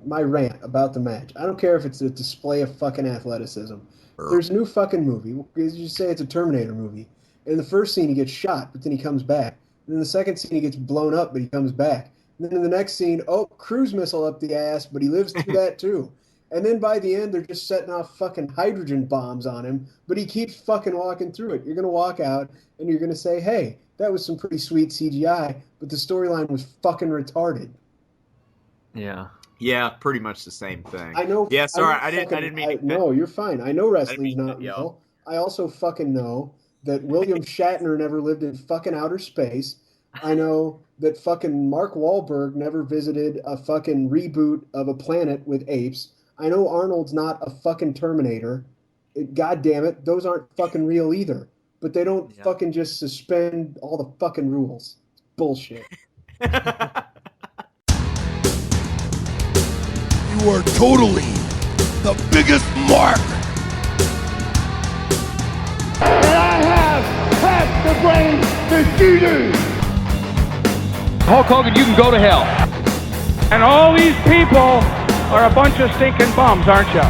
my rant about the match. I don't care if it's a display of fucking athleticism. There's a new fucking movie. You say it's a Terminator movie. In the first scene, he gets shot, but then he comes back. And in the second scene, he gets blown up, but he comes back. And then in the next scene, cruise missile up the ass, but he lives through that too. And then by the end, they're just setting off fucking hydrogen bombs on him, but he keeps fucking walking through it. You're going to walk out, and you're going to say, hey, that was some pretty sweet CGI, but the storyline was fucking retarded. Yeah. Yeah, pretty much the same thing. I know. Yeah, sorry, I didn't mean. No, you're fine. I know wrestling's not real. I also fucking know that William Shatner never lived in fucking outer space. I know that fucking Mark Wahlberg never visited a fucking reboot of a planet with apes. I know Arnold's not a fucking Terminator. God damn it, those aren't fucking real either. But they don't fucking just suspend all the fucking rules. It's bullshit. You are totally the biggest mark. And I have half the brain that you do. Hulk Hogan, you can go to hell. And all these people are a bunch of stinking bums, aren't you?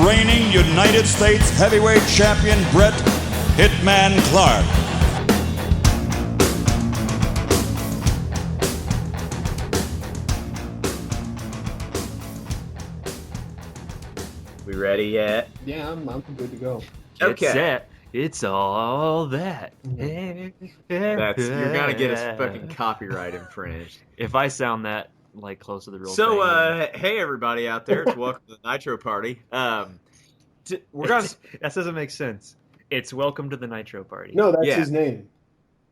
Reigning United States heavyweight champion Bret Pittman Clark. We ready yet? Yeah, I'm good to go. Okay. Get set. It's all that. You're gonna get us fucking copyright infringed. If I sound that like close to the real So, thing. hey everybody out there, welcome to the Nitro Party. We're gonna. That doesn't make sense. It's welcome to the Nitro Party. No, that's his name.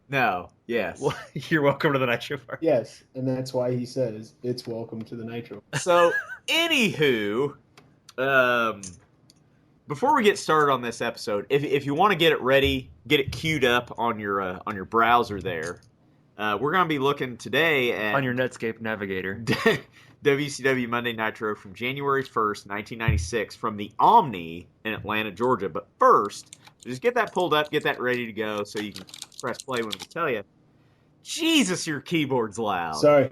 No. Yes. Well, you're welcome to the Nitro Party. Yes, and that's why he says it's welcome to the Nitro. So, anywho, before we get started on this episode, if you want to get it ready, get it queued up on your browser there. We're going to be looking today at on your Netscape navigator. WCW Monday Nitro from January 1st, 1996 from the Omni in Atlanta, Georgia. But first, just get that pulled up, get that ready to go so you can press play when we tell you. Jesus, your keyboard's loud. Sorry.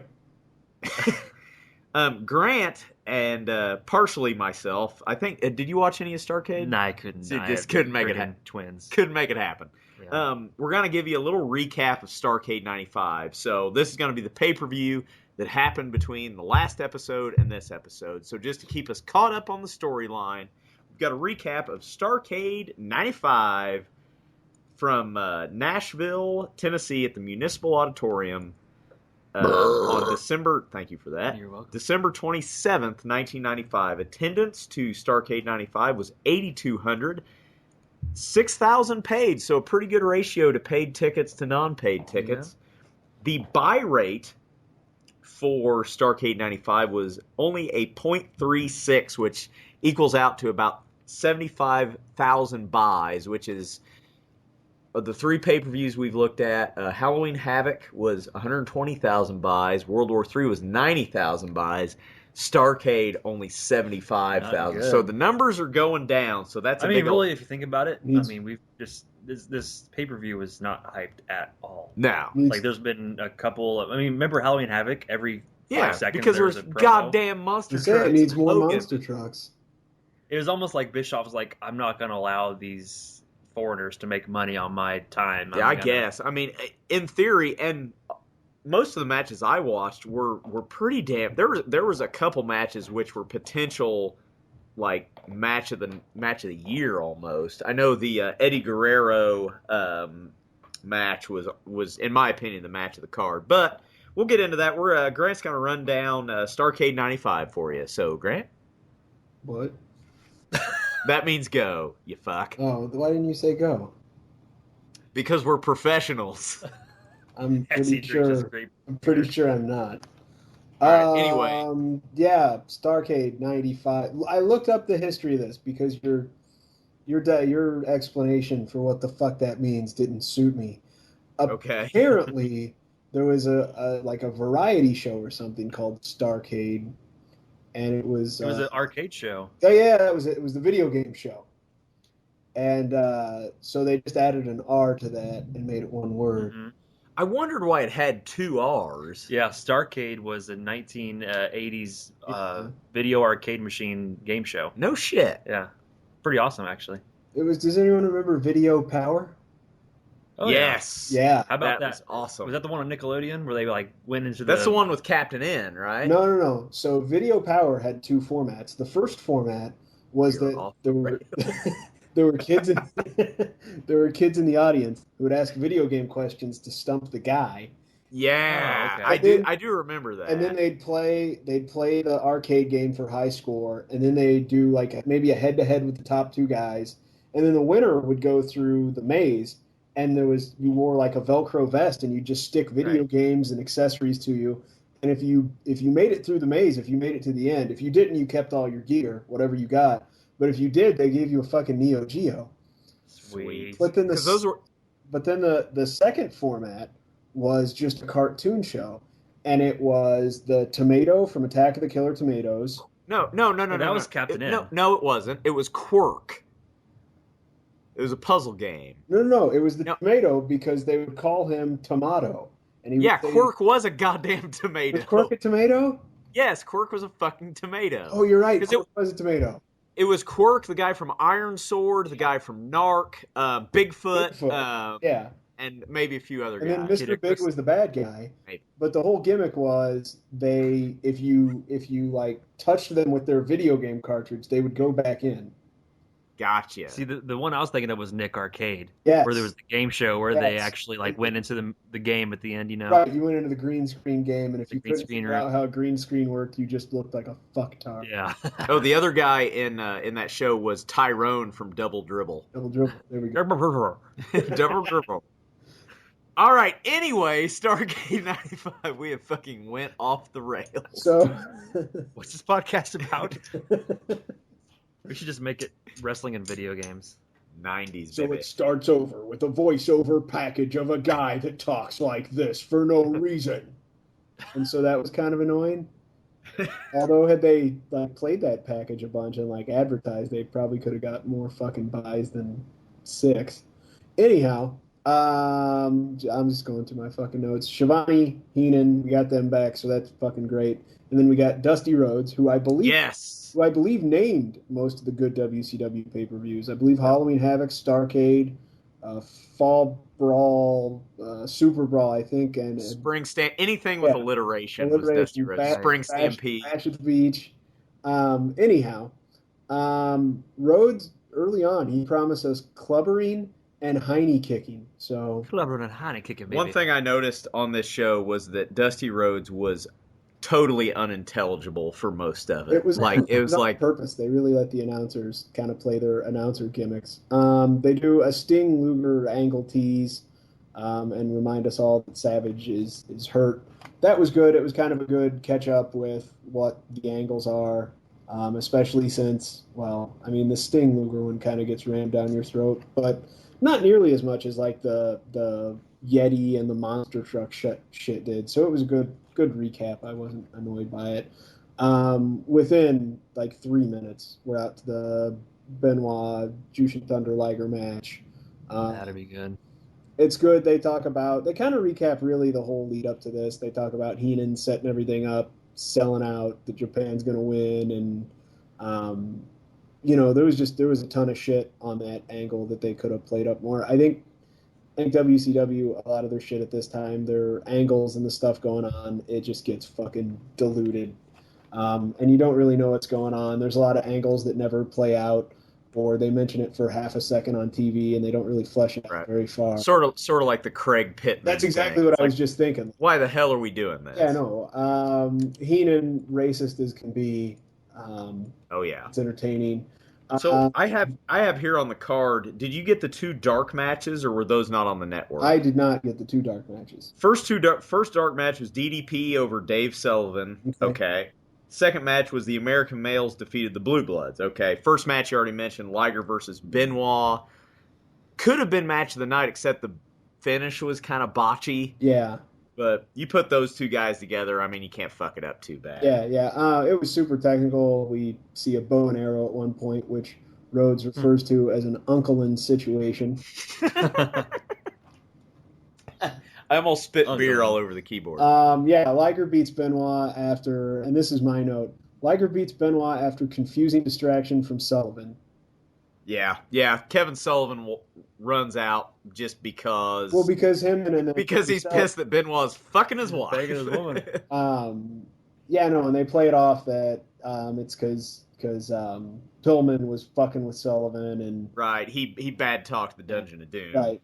Grant and partially myself, I think, did you watch any of Starrcade? No, I couldn't. So just couldn't make it happen. Twins. Couldn't make it happen. Yeah. We're going to give you a little recap of Starrcade 95. So this is going to be the pay-per-view that happened between the last episode and this episode. So just to keep us caught up on the storyline, we've got a recap of Starrcade 95 from Nashville, Tennessee at the Municipal Auditorium on December, thank you for that. You're welcome. December 27th, 1995. Attendance to Starrcade 95 was 8,200. 6,000 paid, so a pretty good ratio to paid tickets to non-paid tickets. Yeah. The buy rate for Starrcade 95 was only a .36, which equals out to about 75,000 buys, which is of the three pay-per-views we've looked at. Halloween Havoc was 120,000 buys. World War III was 90,000 buys. Starrcade only 75,000. So the numbers are going down. So that's really, if you think about it, we've just this pay-per-view was not hyped at all. No. Like there's been a couple of, remember Halloween Havoc every 5 seconds because there's goddamn monster trucks. It needs more monster trucks. It was almost like Bischoff was like, I'm not going to allow these foreigners to make money on my time. I guess. In theory, and most of the matches I watched were pretty damn. There was a couple matches which were potential like match of the year almost. I know the Eddie Guerrero match was in my opinion the match of the card, but we'll get into that. We're Grant's gonna run down Starrcade 95 for you. So Grant, what? That means go, you fuck. Oh, why didn't you say go? Because we're professionals. I'm pretty sure I'm not. All right, anyway. Yeah, Starrcade 95. I looked up the history of this because your explanation for what the fuck that means didn't suit me. Okay. Apparently, there was a variety show or something called Starrcade, and it was an arcade show. Oh yeah, it was the video game show, and so they just added an R to that and made it one word. Mm-hmm. I wondered why it had 2 R's. Yeah, Starcade was a 1980s video arcade machine game show. No shit. Yeah, pretty awesome actually. It was. Does anyone remember Video Power? Oh, yes. Yeah. How about that? Was awesome. Was that the one on Nickelodeon where they like went into That's the one with Captain N, right? No. So Video Power had 2 formats. The first format was that there were kids in there were kids in the audience who would ask video game questions to stump the guy. Yeah, Oh, okay. I do remember that. And then they'd play the arcade game for high score, and then they'd do like maybe a head-to-head with the top 2 guys, and then the winner would go through the maze, and you wore like a Velcro vest, and you just stick video games and accessories to you. And if you made it through the maze, if you made it to the end, if you didn't, you kept all your gear, whatever you got. But if you did, they gave you a fucking Neo Geo. Sweet. But then the second format was just a cartoon show, and it was the Tomato from Attack of the Killer Tomatoes. No. That was Captain N. No, it wasn't. It was Quirk. It was a puzzle game. No. It was the Tomato because they would call him Tomato. And Quirk was a goddamn tomato. Was Quirk a tomato? Yes, Quirk was a fucking tomato. Oh, you're right. Quirk was a tomato. It was Quirk, the guy from Iron Sword, the guy from Narc, Bigfoot. Yeah. And maybe a few other guys. And guys. then Mr. Big was the bad guy. Maybe. But the whole gimmick was if you like touched them with their video game cartridge, they would go back in. Gotcha. See, the one I was thinking of was Nick Arcade, yes. where there was the game show where they actually like went into the game at the end, you know? Right, you went into the green screen game, and if you couldn't figure out how a green screen worked, you just looked like a fucktard. Yeah. Oh, the other guy in that show was Tyrone from Double Dribble. Double Dribble, there we go. Double Dribble. All right, anyway, Starcade 95, we have fucking went off the rails. So, what's this podcast about? We should just make it wrestling and video games. 90s, So baby. it starts over with a voiceover package of a guy that talks like this for no reason. And so that was kind of annoying. Although had they played that package a bunch and advertised, they probably could have got more fucking buys than 6. Anyhow, I'm just going through my fucking notes. Shivani, Heenan, we got them back, so that's fucking great. And then we got Dusty Rhodes, who I believe named most of the good WCW pay-per-views. I believe Halloween Havoc, Starcade, Fall Brawl, Super Brawl, I think, and Spring Stamp. Anything with alliteration was Dusty Rhodes. Spring Stampede. Bash at the Beach. Anyhow, Rhodes, early on, he promised us clubbering and Heine kicking. So clubbering and Heine kicking, baby. One thing I noticed on this show was that Dusty Rhodes was totally unintelligible for most of it. It was on purpose. They really let the announcers kind of play their announcer gimmicks. They do a Sting Luger angle tease and remind us all that Savage is hurt. That was good. It was kind of a good catch up with what the angles are, especially since, the Sting Luger one kind of gets rammed down your throat, but not nearly as much as the Yeti and the monster truck shit did. So it was a good recap. I wasn't annoyed by it. Within 3 minutes, we're out to the Benoit Jushin Thunder Liger match. That'd be good. It's good. They kind of recap really the whole lead up to this. They talk about Heenan setting everything up, selling out, that Japan's going to win, and there was a ton of shit on that angle that they could have played up more. I think WCW, a lot of their shit at this time, their angles and the stuff going on, it just gets fucking diluted. And you don't really know what's going on. There's a lot of angles that never play out, or they mention it for half a second on TV and they don't really flesh it out very far. Sort of like the Craig Pittman. That's exactly what I was just thinking. Why the hell are we doing this? Yeah, no. Heenan, racist as can be. It's entertaining. So I have here on the card, did you get the 2 dark matches, or were those not on the network? I did not get the 2 dark matches. First dark match was DDP over Dave Sullivan. Okay. Second match was the American Males defeated the Blue Bloods. Okay. First match you already mentioned, Liger versus Benoit. Could have been match of the night, except the finish was kind of botchy. Yeah. But you put those 2 guys together, you can't fuck it up too bad. Yeah. It was super technical. We see a bow and arrow at one point, which Rhodes refers to as an uncle-in situation. I almost spit beer all over the keyboard. Liger beats Benoit after, and this is my note, Liger beats Benoit after confusing distraction from Sullivan. Yeah. Kevin Sullivan runs out just because. Well, because because he's pissed that Benoit's fucking his wife. Fucking his woman. And they play it off that it's because Pillman was fucking with Sullivan and right. He bad talked the Dungeon of Doom. Right.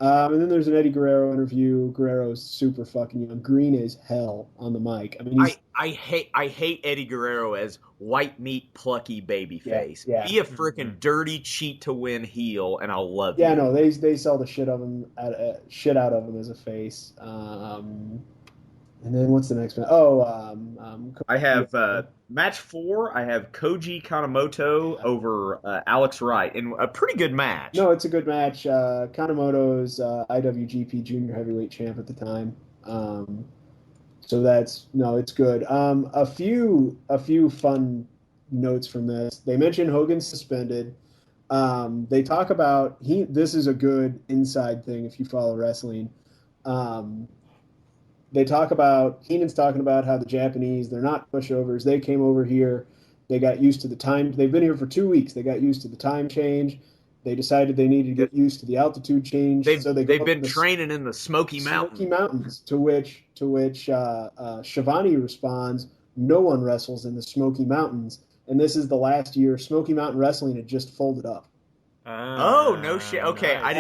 And then there's an Eddie Guerrero interview. Guerrero's super fucking young, green as hell on the mic. I mean, I hate Eddie Guerrero as white meat plucky baby face. Yeah. Be a freaking dirty cheat to win heel, and I'll love you. Yeah, no, they sell the shit out of him as a face. And then what's the next one? I have match 4. I have Koji Kanemoto over Alex Wright in a pretty good match. No, it's a good match. Kanemoto's IWGP Junior Heavyweight champ at the time. So it's good. A few fun notes from this. They mention Hogan suspended. They talk about this is a good inside thing if you follow wrestling. They talk about, Heenan's talking about how the Japanese, they're not pushovers. They came over here. They got used to the time. They've been here for 2 weeks. They got used to the time change. They decided they needed to get used to the altitude change. They've been training in the Smoky Mountains. To which Shivani responds, no one wrestles in the Smoky Mountains. And this is the last year Smoky Mountain Wrestling had just folded up. No shit. Okay, nice. I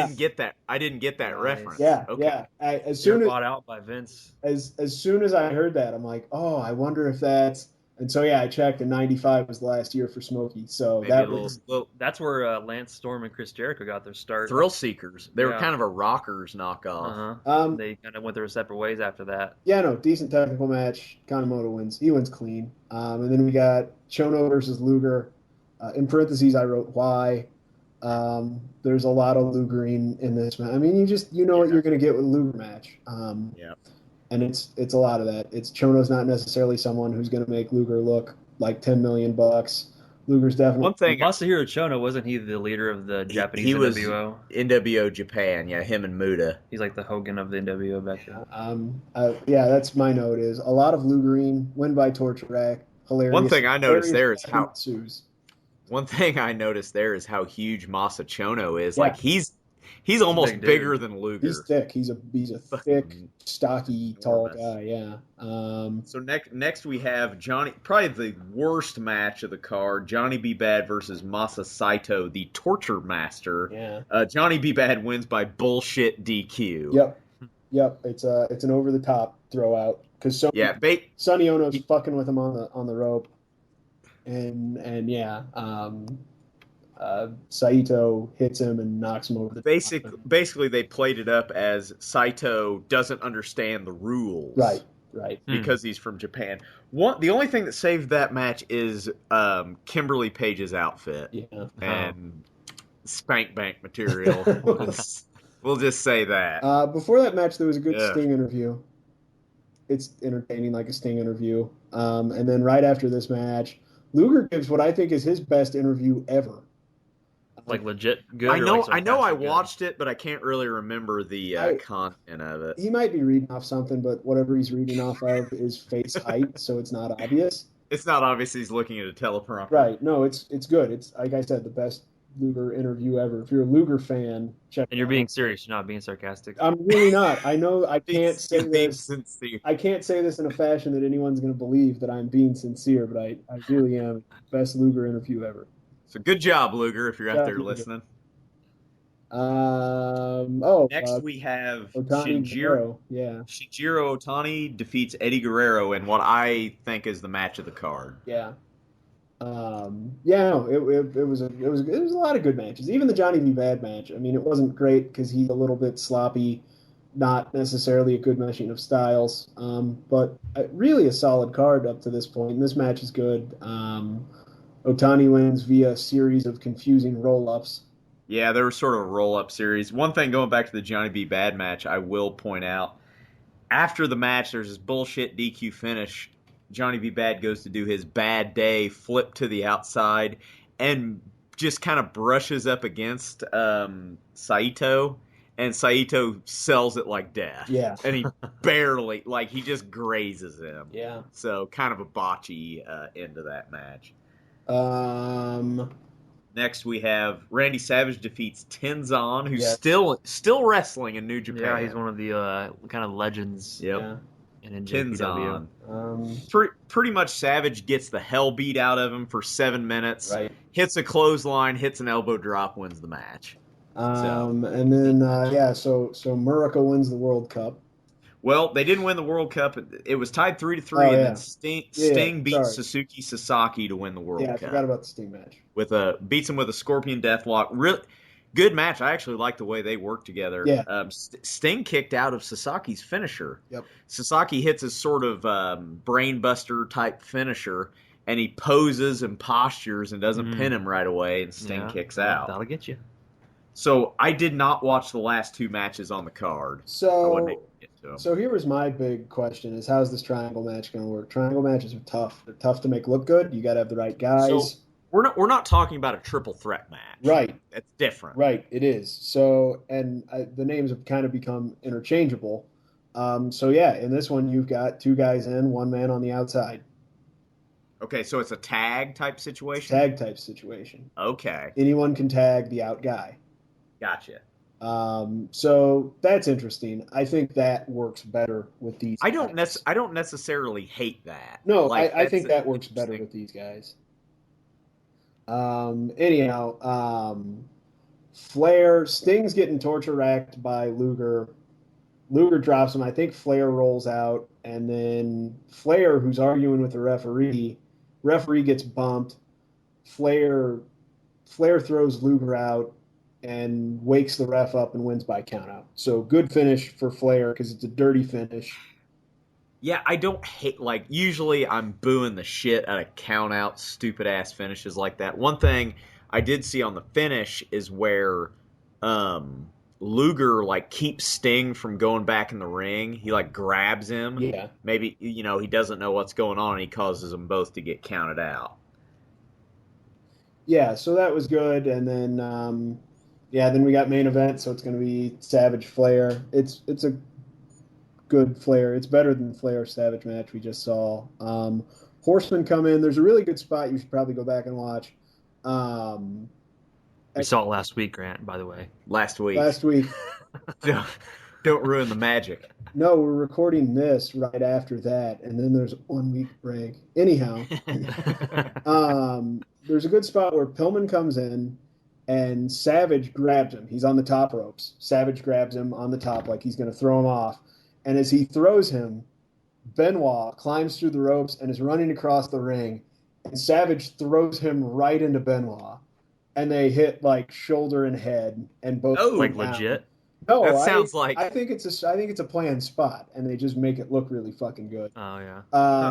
didn't get that reference. Yeah, okay. Yeah. As soon as bought out by Vince. As soon as I heard that, I'm like, oh, I wonder if that's. And so I checked, and '95 was the last year for Smokey. So that's where Lance Storm and Chris Jericho got their start. Thrill Seekers. They were kind of a Rockers knockoff. They kind of went their separate ways after that. Yeah, no, decent technical match. Kanemoto wins. He wins clean. And then we got Chono versus Luger. In parentheses, I wrote why. There's a lot of Lugering in this match. I mean, you know what you're going to get with a Luger match. And it's a lot of that. It's Chono's not necessarily someone who's going to make Luger look like $10 million. Luger's definitely one thing. Masahiro Chono, wasn't he the leader of the Japanese NWO? Was NWO Japan. Yeah, him and Muda. He's like the Hogan of the NWO back then. That's my note. Is a lot of Lugering, win by torture rack. Hilarious. One thing I noticed there is how. Sues. One thing I noticed there is how huge Masa Chono is. Yeah. Like he's almost bigger than Luger. He's thick. He's a thick, stocky, tall guy. Yeah. So next we have Johnny. Probably the worst match of the card: Johnny B. Bad versus Masa Saito, the Torture Master. Yeah. Johnny B. Bad wins by bullshit DQ. Yep. It's an over the top throw out because Sonny Ono's fucking with him on the rope. And Saito hits him and knocks him over the top. Basically, they played it up as Saito doesn't understand the rules. Right. Because he's from Japan. The only thing that saved that match is Kimberly Page's outfit. Yeah. And spank bank material. We'll just say that. Before that match, there was a good Sting interview. It's entertaining like a Sting interview. And then right after this match, Luger gives what I think is his best interview ever. Like legit good. I know. I watched it, but I can't really remember the content of it. He might be reading off something, but whatever he's reading off of is face height, so it's not obvious. It's not obvious he's looking at a teleprompter. Right. No, it's good. It's like I said, the best Luger interview ever. If you're a Luger fan, check it out. And you're being serious. You're not being sarcastic. I'm really not. I know I can't say this. Sincere. I can't say this in a fashion that anyone's going to believe that I'm being sincere, but I really am. Best Luger interview ever. So good job, Luger, if you're out there listening. Next we have Shinjiro. Yeah. Shinjiro Otani defeats Eddie Guerrero in what I think is the match of the card. Yeah. It was a lot of good matches. Even the Johnny B. Bad match. I mean, it wasn't great because he's a little bit sloppy, not necessarily a good meshing of styles. But really a solid card up to this point. And this match is good. Otani wins via a series of confusing roll-ups. Yeah, there was sort of a roll-up series. One thing going back to the Johnny B. Bad match, I will point out, after the match, there's this bullshit DQ finish. Johnny B. Bad goes to do his bad day, flip to the outside, and just kind of brushes up against Saito. and Saito sells it like death. Yeah. And he barely, like, he just grazes him. Yeah. So kind of a botchy end of that match. Next we have Randy Savage defeats Tenzan, who's still wrestling in New Japan. Yeah, he's one of the kind of legends. Yep. Yeah. In Tenzan. NJPW. Pretty much Savage gets the hell beat out of him for 7 minutes. Right. Hits a clothesline, hits an elbow drop, wins the match. And then so Murica wins the World Cup. Well, they didn't win the World Cup. It was tied 3-3, and then Sting beats Suzuki Sasaki to win the World Cup. Yeah, I forgot about the Sting match. Beats him with a Scorpion Deathlock. Really good match. I actually like the way they work together. Yeah. Sting kicked out of Sasaki's finisher. Yep. Sasaki hits his sort of brainbuster type finisher, and he poses and postures and doesn't pin him right away, and Sting kicks out. That'll get you. So I did not watch the last 2 matches on the card. So here was my big question: is how's this triangle match going to work? Triangle matches are tough. They're tough to make look good. You got to have the right guys. So we're not talking about a triple threat match, right? It's different, right? It is. So the names have kind of become interchangeable. In this one you've got 2 guys in, 1 man on the outside. Okay, so it's a tag type situation. Tag type situation. Okay. Anyone can tag the out guy. Gotcha. So that's interesting. I think that works better with these. I don't necessarily hate that. No, I think that works better with these guys. Flair, Sting's getting torture racked by Luger. Luger drops him. I think Flair rolls out, and then Flair, who's arguing with the referee gets bumped. Flair throws Luger out and wakes the ref up and wins by countout. So good finish for Flair because it's a dirty finish. Yeah, I don't hate, usually I'm booing the shit out of count-out, stupid-ass finishes like that. One thing I did see on the finish is where Luger, keeps Sting from going back in the ring. He, grabs him. Yeah. Maybe, he doesn't know what's going on, and he causes them both to get counted out. Yeah, so that was good, and then, then we got main event, so it's going to be Savage Flair. It's a good Flair. It's better than the Flair Savage match we just saw. Horsemen come in. There's a really good spot you should probably go back and watch. We saw it last week, Grant, by the way. Last week. Don't ruin the magic. No, we're recording this right after that, and then there's a 1 week break. Anyhow, there's a good spot where Pillman comes in, and Savage grabs him. He's on the top ropes. Savage grabs him on the top like he's going to throw him off. And as he throws him, Benoit climbs through the ropes and is running across the ring. And Savage throws him right into Benoit. And they hit shoulder and head, and both legit. No, that sounds I think it's a planned spot, and they just make it look really fucking good. Oh yeah.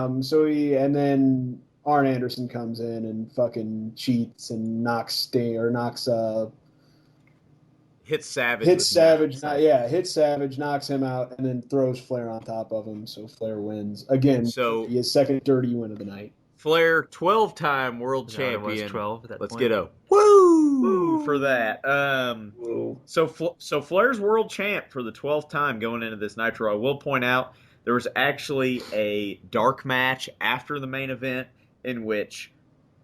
And then Arn Anderson comes in and fucking cheats and knocks hits Savage. Hits Savage, knocks him out, and then throws Flair on top of him. So Flair wins again. So his second dirty win of the night. Flair, 12-time world champion. Was 12 at that Let's point. get a woo for that. So Flair's world champ for the 12th time going into this Nitro. I will point out there was actually a dark match after the main event in which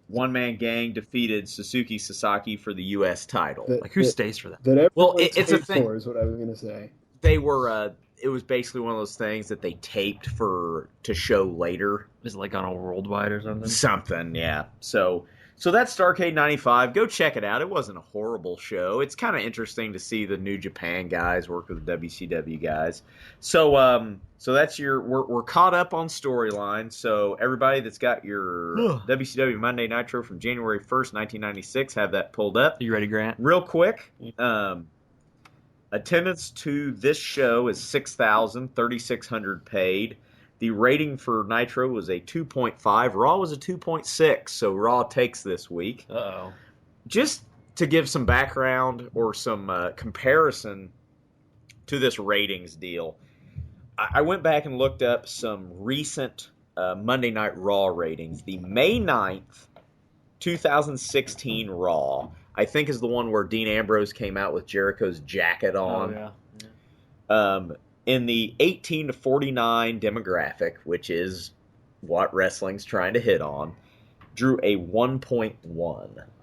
One Man Gang defeated Suzuki Sasaki for the U.S. title. Who stays for that? It's a thing. Is what I was going to say. They were. It was basically one of those things that they taped to show later. Is it on a worldwide or something? Something, yeah. So that's Starrcade 95. Go check it out. It wasn't a horrible show. It's kind of interesting to see the New Japan guys work with the WCW guys. So that's we're caught up on storyline. So everybody that's got your WCW Monday Nitro from January 1st, 1996, have that pulled up. Are you ready, Grant? Real quick. Attendance to this show is 3,600 paid. The rating for Nitro was a 2.5. Raw was a 2.6, so Raw takes this week. Uh-oh. Just to give some background or some comparison to this ratings deal, I went back and looked up some recent Monday Night Raw ratings. The May 9th, 2016 Raw I think is the one where Dean Ambrose came out with Jericho's jacket on. Oh, yeah. In the 18 to 49 demographic, which is what wrestling's trying to hit on, drew a 1.1.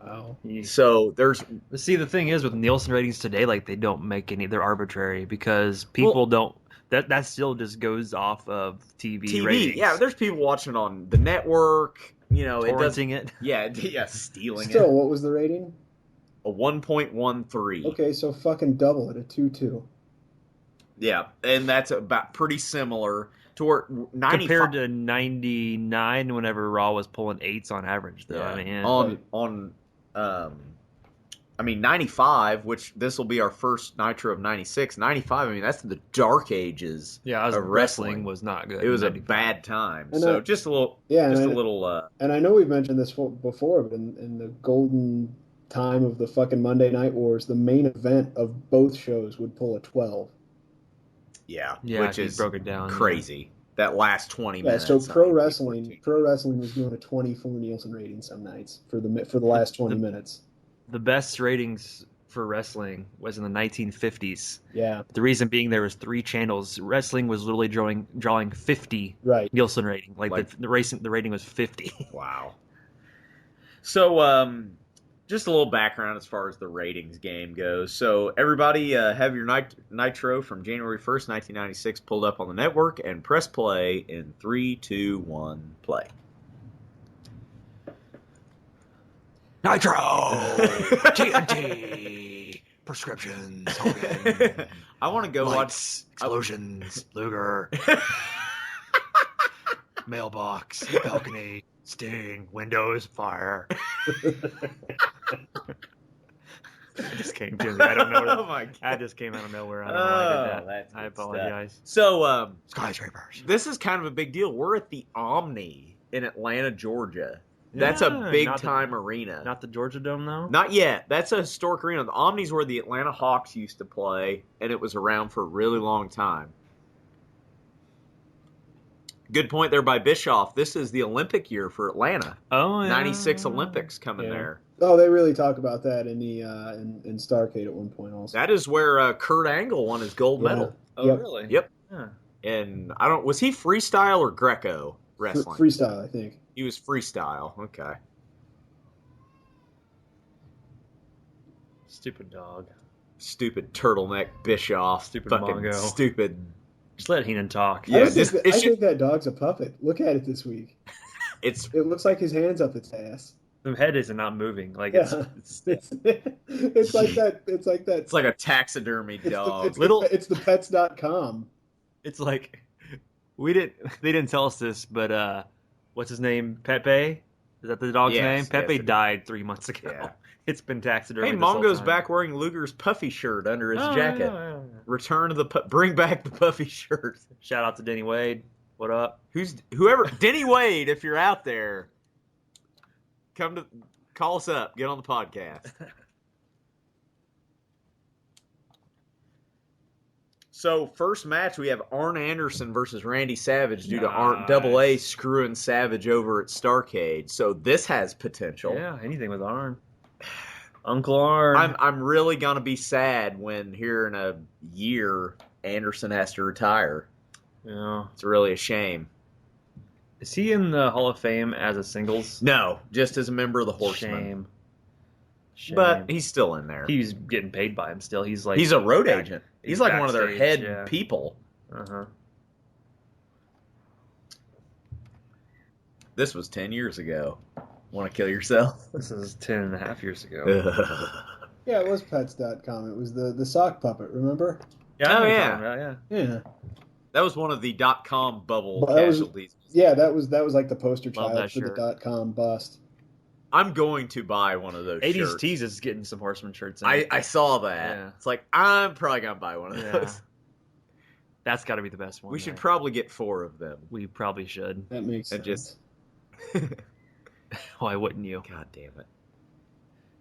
Wow. So there's... See, the thing is with Nielsen ratings today, like they don't make any. They're arbitrary because people don't. That still just goes off of TV ratings. Yeah, there's people watching on the network. You know, torrenting it. Yeah, stealing Still, it. what was the rating? A 1.13. Okay, so fucking double it, a 2.2. Yeah, and that's about pretty similar to where 95... compared to 99 whenever Raw was pulling 8s on average, though. Yeah. I mean, 95, which this will be our first Nitro of 96. 95, I mean, that's the dark ages of wrestling. Was not good. It was a bad time. And so just a little... And I know we've mentioned this before, but in the golden time of the fucking Monday Night Wars, the main event of both shows would pull a 12. Yeah, which is broke it down, crazy. Yeah. That last 20 minutes. So pro wrestling was doing a 24 Nielsen rating some nights for the last 20 minutes. The best ratings for wrestling was in the 1950s. Yeah. The reason being there was 3 channels. Wrestling was literally drawing 50 Nielsen rating. Like the rating was 50. Wow. So just a little background as far as the ratings game goes. So everybody have your Nitro from January 1st, 1996 pulled up on the network and press play in 3, 2, 1, play. Nitro! TNT! Prescriptions, Hogan. I want to go Lights, explosions, Luger. Mailbox, balcony, Sting, windows, fire. It just came to me. I don't know. Oh my God. That just came out of nowhere. I don't know why I did that. I apologize. So, Skyscrapers. this is kind of a big deal. We're at the Omni in Atlanta, Georgia. That's a big-time arena. Not the Georgia Dome, though? Not yet. That's a historic arena. The Omni's where the Atlanta Hawks used to play, and it was around for a really long time. Good point there by Bischoff. This is the Olympic year for Atlanta. Oh, yeah. 96 Olympics coming there. Oh, they really talk about that in the in Starrcade at one point also. That is where Kurt Angle won his gold medal. Oh, really? Yep. Huh. And was he freestyle or Greco wrestling? Freestyle, I think. He was freestyle. Okay. Stupid dog. Stupid turtleneck Bischoff. Stupid fucking Mongo. Stupid. Just let Heenan talk. Yeah, I think that dog's a puppet. Look at it this week. It looks like his hand's up its ass. The head is not moving. Like it's like that. It's like that. It's like a taxidermy dog. It's the pets.com. It's like they didn't tell us this, but what's his name? Pepe? Is that the dog's name? Pepe died 3 months ago. Yeah. It's been taxidermy. Hey, Mongo's back wearing Luger's puffy shirt under his jacket. Yeah. Return of the bring back the puffy shirt. Shout out to Denny Wade. What up? Whoever Denny Wade, if you're out there, call us up. Get on the podcast. So first match we have Arn Anderson versus Randy Savage due to Double A screwing Savage over at Starrcade. So this has potential. Yeah, anything with Arn. Uncle Arn. I'm really gonna be sad when here in a year Anderson has to retire. Yeah, it's really a shame. Is he in the Hall of Fame as a singles? No, just as a member of the Horsemen. Shame. But he's still in there. He's getting paid by him still. He's a road agent. He's like one of their backstage, head people. Uh-huh. This was 10 years ago. Want to kill yourself? This is 10.5 years ago. Yeah, it was pets.com. It was the sock puppet, remember? Yeah. Oh, yeah. Yeah. That was one of the .com bubble casualties. That was like the poster child for shirt. the .com bust. I'm going to buy one of those 80s shirts. Tees is getting some Horseman shirts in. I saw that. Yeah. It's like, I'm probably going to buy one of those. That's got to be the best one. We should probably get 4 of them. We probably should. That makes sense. Why wouldn't you? God damn it.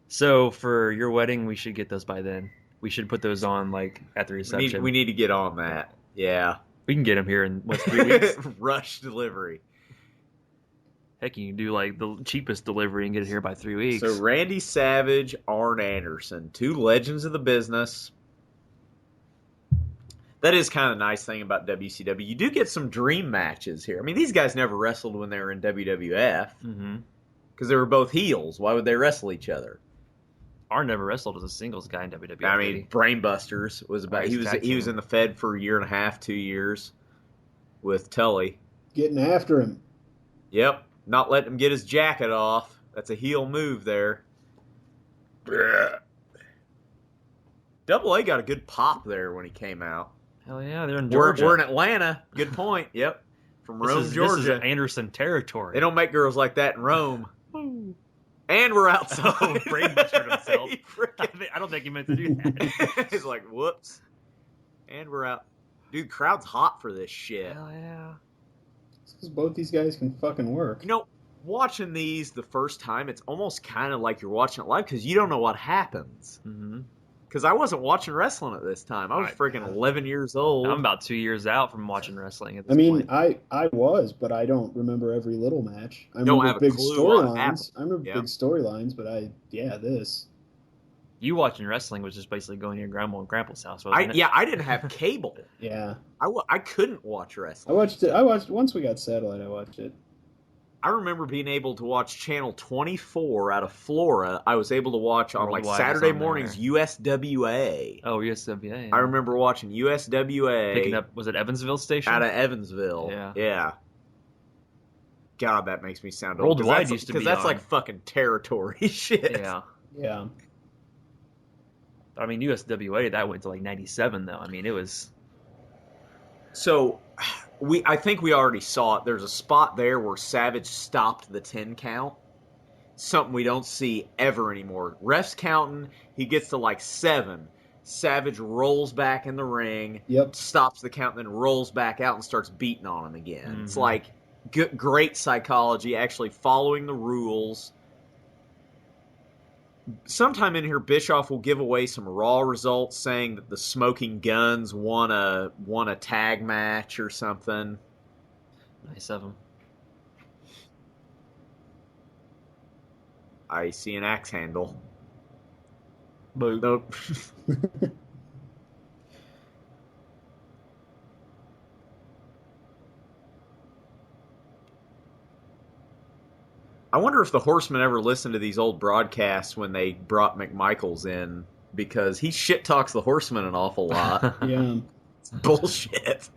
So for your wedding, we should get those by then. We should put those on at the reception. We need to get on that. Yeah. We can get them here in 3 weeks. Rush delivery. Heck, you can do like the cheapest delivery and get it here by 3 weeks. So Randy Savage, Arn Anderson, 2 legends of the business. That is kind of the nice thing about WCW. You do get some dream matches here. I mean, these guys never wrestled when they were in WWF because they were both heels. Why would they wrestle each other? Arn never wrestled as a singles guy in WWE. I mean, Brainbusters was about. He was in the Fed for a year and a half, 2 years, with Tully. Getting after him. Yep, not letting him get his jacket off. That's a heel move there. Double A got a good pop there when he came out. Hell yeah, they're in Georgia. We're in Atlanta. Good point. Yep, from Rome, Georgia. This is Anderson territory. They don't make girls like that in Rome. And we're outside. Oh, Brainbuster himself. I don't think he meant to do that. He's like, whoops. And we're out. Dude, crowd's hot for this shit. Hell yeah. It's because both these guys can fucking work. You know, watching these the first time, it's almost kind of like you're watching it live because you don't know what happens. Because I wasn't watching wrestling at this time. I was freaking 11 years old. I'm about 2 years out from watching wrestling at this point. I was, but I don't remember every little match. I don't remember have a big clue storylines. I remember big storylines, but this. You watching wrestling was just basically going to your grandma and grandpa's house, wasn't it? Yeah, I didn't have cable. Yeah. I couldn't watch wrestling. I watched once we got satellite, I watched it. I remember being able to watch Channel 24 out of Florida. I was able to watch on like Saturday mornings USWA. Oh, USWA. I remember watching USWA. Picking up, was it Evansville station? Out of Evansville. Yeah. God, that makes me sound old. Worldwide used to be because that's on. like fucking territory shit. Yeah. I mean, USWA, that went to like 97, though. I mean, it was... So... I think we already saw it. There's a spot there where Savage stopped the 10 count. Something we don't see ever anymore. Ref's counting. He gets to like 7. Savage rolls back in the ring. Yep. Stops the count, then rolls back out and starts beating on him again. It's like great psychology, actually following the rules. Sometime in here, Bischoff will give away some Raw results, saying that the Smoking Guns won a tag match or something. Nice of him. I see an axe handle. Boo. Nope. I wonder if the Horsemen ever listened to these old broadcasts when they brought McMichaels in, because he shit talks the Horsemen an awful lot. Yeah. It's bullshit.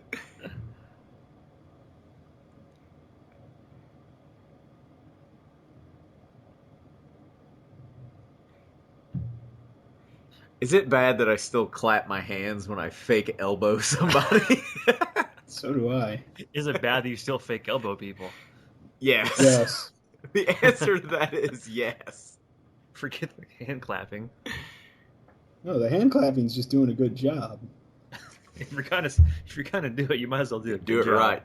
Is it bad that I still clap my hands when I fake elbow somebody? So do I. Is it bad that you still fake elbow people? Yes. Yes. The answer to that is yes. Forget the hand clapping. No, the hand clapping's just doing a good job. If you're gonna do it, you might as well do it. Do it right.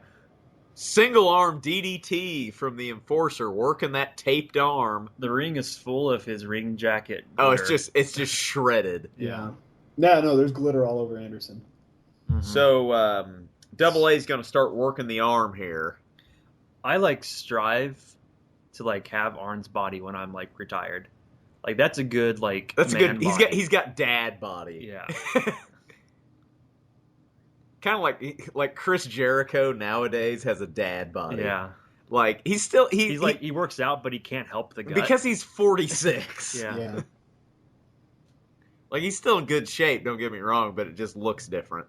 Single arm DDT from the Enforcer, working that taped arm. The ring is full of his ring jacket. Oh, glitter. it's just shredded. Yeah. No, there's glitter all over Anderson. So, Double A's going to start working the arm here. I strive to have Arn's body when I'm retired. That's a good That's man a good. body. He's got dad body. Yeah. Kind of like Chris Jericho nowadays has a dad body. Yeah. He's still he works out, but he can't help the gut because he's 46. Yeah. He's still in good shape. Don't get me wrong, but it just looks different.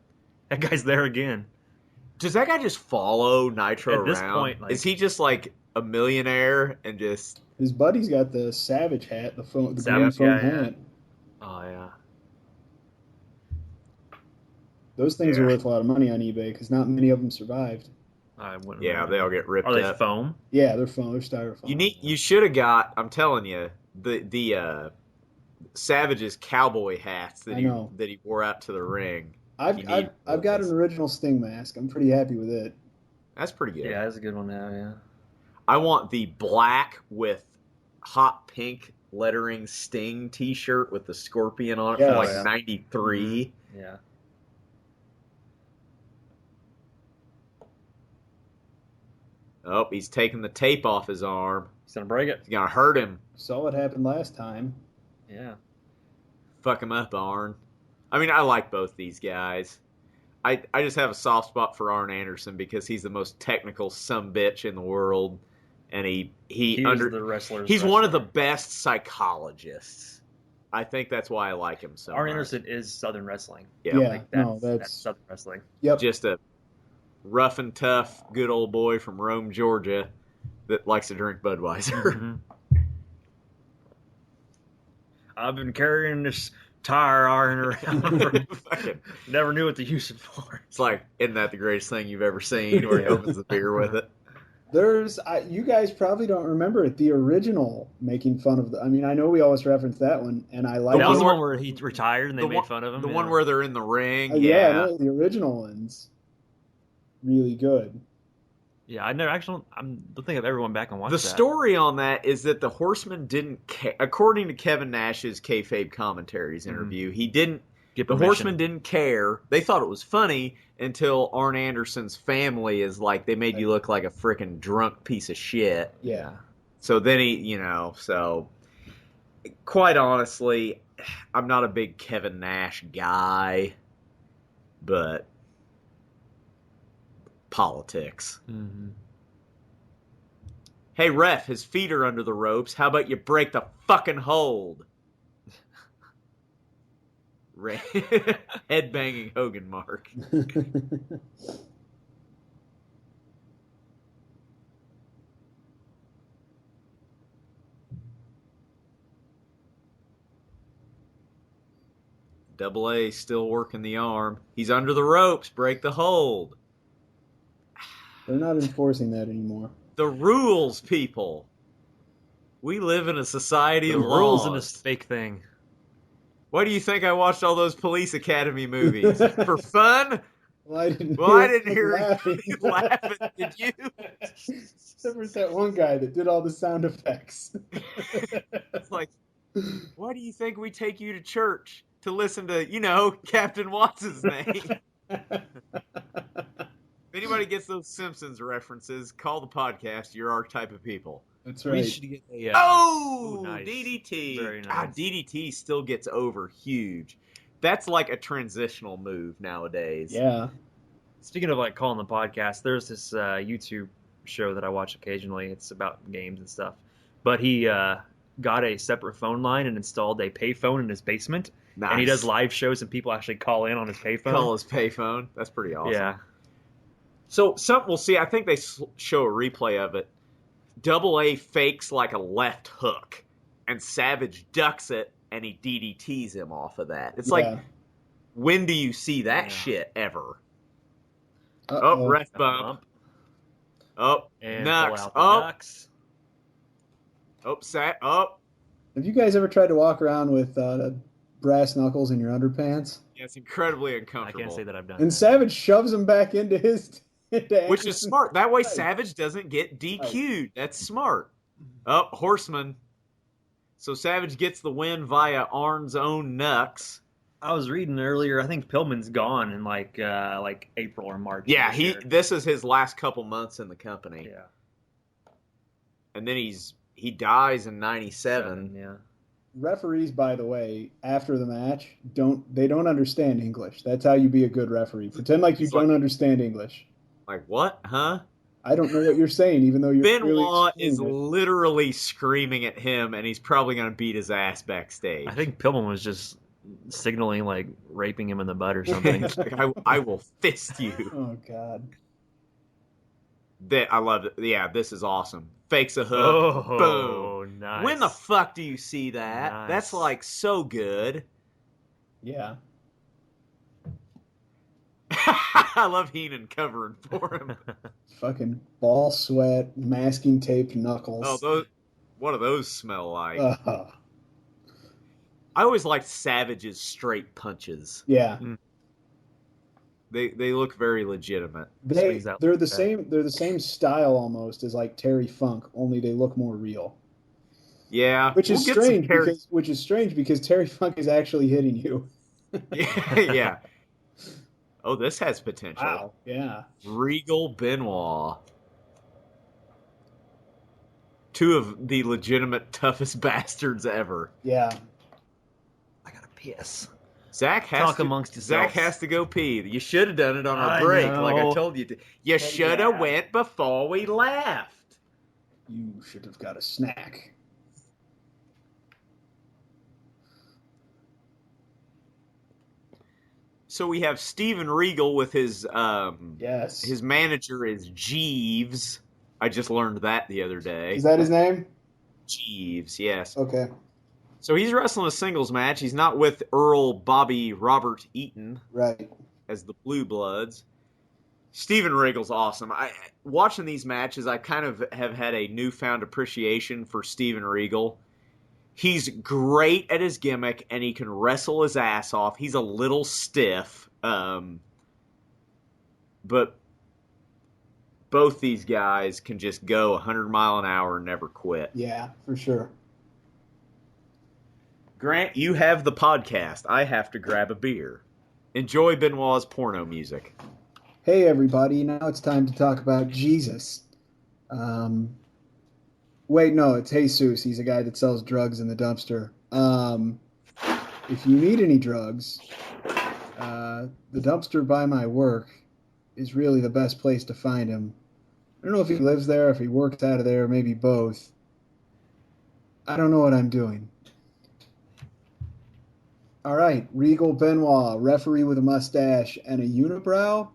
That guy's there again. Does that guy just follow Nitro around? At this point, is he just a millionaire and just? His buddy's got the Savage hat, the green Savage foam guy, hat. Oh yeah. Those things are worth a lot of money on eBay because not many of them survived. I wouldn't. Yeah, they all get ripped Are they up. foam? Yeah, they're foam. They're styrofoam. You should have got. I'm telling you, the Savage's cowboy hats that he wore out to the ring. I've got an original Sting mask. I'm pretty happy with it. That's pretty good. Yeah, that's a good one now. Yeah. I want the black with hot pink lettering Sting T-shirt with the scorpion on it from 93. Yeah. Oh, he's taking the tape off his arm. He's going to break it. He's going to hurt him. Saw what happened last time. Yeah. Fuck him up, Arn. I mean, I like both these guys. I just have a soft spot for Arn Anderson because he's the most technical sumbitch in the world. And he's one of the best psychologists. I think that's why I like him so much. Arn Anderson is Southern wrestling. Yeah, that's Southern wrestling. Yep. Just a rough and tough, good old boy from Rome, Georgia that likes to drink Budweiser. Mm-hmm. I've been carrying this tire iron around. Never knew what to use it for. It's like, isn't that the greatest thing you've ever seen? Where he opens the beer with it. You guys probably don't remember it. The original making fun of I mean, I know we always reference that one, and I like. That was the one where he retired and they made fun of him. The one where they're in the ring. No, the original one's really good. Yeah, I don't think I've ever went back and watched that. The story on that is that the Horsemen didn't, according to Kevin Nash's kayfabe commentaries interview, he didn't. The Horsemen didn't care. They thought it was funny until Arn Anderson's family is like, they made you look like a freaking drunk piece of shit. Yeah. So then so quite honestly, I'm not a big Kevin Nash guy, but politics. Mm-hmm. Hey, ref, his feet are under the ropes. How about you break the fucking hold? Head-banging Hogan mark. Double A still working the arm. He's under the ropes. Break the hold. They're not enforcing that anymore. The rules, people. We live in a society of rules laws. in this fake thing. Why do you think I watched all those Police Academy movies? For fun? Well, I didn't hear you laughing. Did you? Except for that one guy that did all the sound effects. It's like, why do you think we take you to church? To listen to, Captain Watts' name. If anybody gets those Simpsons references, call the podcast. You're our type of people. That's right. We should get nice. DDT. Very nice. God, DDT still gets over huge. That's like a transitional move nowadays. Yeah. Speaking of like calling the podcast, there's this YouTube show that I watch occasionally. It's about games and stuff. But he got a separate phone line and installed a payphone in his basement. Nice. And he does live shows and people actually call in on his payphone. Call his payphone. That's pretty awesome. Yeah. So we'll see. I think they show a replay of it. Double A fakes like a left hook, and Savage ducks it, and he DDTs him off of that. It's like, when do you see that shit ever? Uh-oh. Oh, ref bump. Oh, and Nux. Nux. Oh. Have you guys ever tried to walk around with brass knuckles in your underpants? Yeah, it's incredibly uncomfortable. I can't say that I've done And that. Savage shoves him back into his... Which is smart. That way Savage doesn't get DQ'd. That's smart. Oh, Horseman. So Savage gets the win via Arn's own Nux. I was reading earlier, I think Pillman's gone in like April or March. Yeah, this is his last couple months in the company. Yeah. And then he dies in 97. Yeah. Referees, by the way, after the match, don't understand English. That's how you be a good referee. Pretend like you don't understand English. Like, what? Huh? I don't know what you're saying, even though you're Benoit really is literally screaming at him, and he's probably going to beat his ass backstage. I think Pillman was just signaling, like, raping him in the butt or something. I will fist you. Oh, God. I love it. Yeah, this is awesome. Fakes a hook. Oh, boom. Nice. When the fuck do you see that? Nice. That's, like, so good. Yeah. I love Heenan covering for him. Fucking ball sweat, masking tape knuckles. Oh, what do those smell like? I always liked Savage's straight punches. Yeah. They look very legitimate. They're the same style almost as like Terry Funk, only they look more real. Yeah. Which is strange because Terry Funk is actually hitting you. Yeah. Oh, this has potential. Wow. Yeah. Regal Benoit. Two of the legitimate toughest bastards ever. Yeah. I gotta piss. Zach has Talk to, amongst yourselves. Zach has to go pee. You should have done it on our I break, know. like I told you to. You should have yeah. went before we left. You should have got a snack. So we have Steven Regal with his Yes. his manager is Jeeves. I just learned that the other day. Is that his name? Jeeves, yes. Okay. So he's wrestling a singles match. He's not with Earl Bobby Robert Eaton Right. as the Blue Bloods. Steven Regal's awesome. Watching these matches, I kind of have had a newfound appreciation for Steven Regal. He's great at his gimmick, and he can wrestle his ass off. He's a little stiff, but both these guys can just go 100 mile an hour and never quit. Yeah, for sure. Grant, you have the podcast. I have to grab a beer. Enjoy Benoit's porno music. Hey, everybody. Now it's time to talk about Jesus. Wait, no, it's Jesus. He's a guy that sells drugs in the dumpster. If you need any drugs, the dumpster by my work is really the best place to find him. I don't know if he lives there, if he works out of there, maybe both. I don't know what I'm doing. All right, Regal Benoit, referee with a mustache and a unibrow.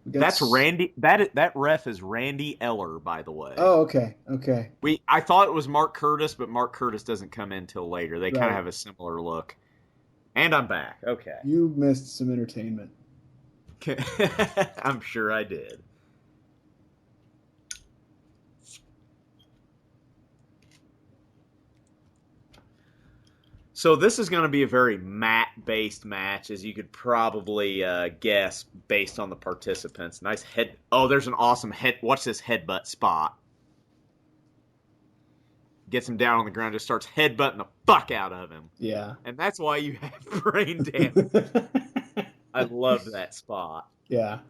That's Randy. That ref is Randy Eller, by the way. Oh, okay, okay. I thought it was Mark Curtis, but Mark Curtis doesn't come in till later. They kind Right. of have a similar look. And I'm back. Okay. You missed some entertainment. I'm sure I did. So this is going to be a very mat-based match, as you could probably guess based on the participants. Nice head. Oh, there's an awesome head. Watch this headbutt spot. Gets him down on the ground, just starts headbutting the fuck out of him. Yeah. And that's why you have brain damage. I love that spot. Yeah.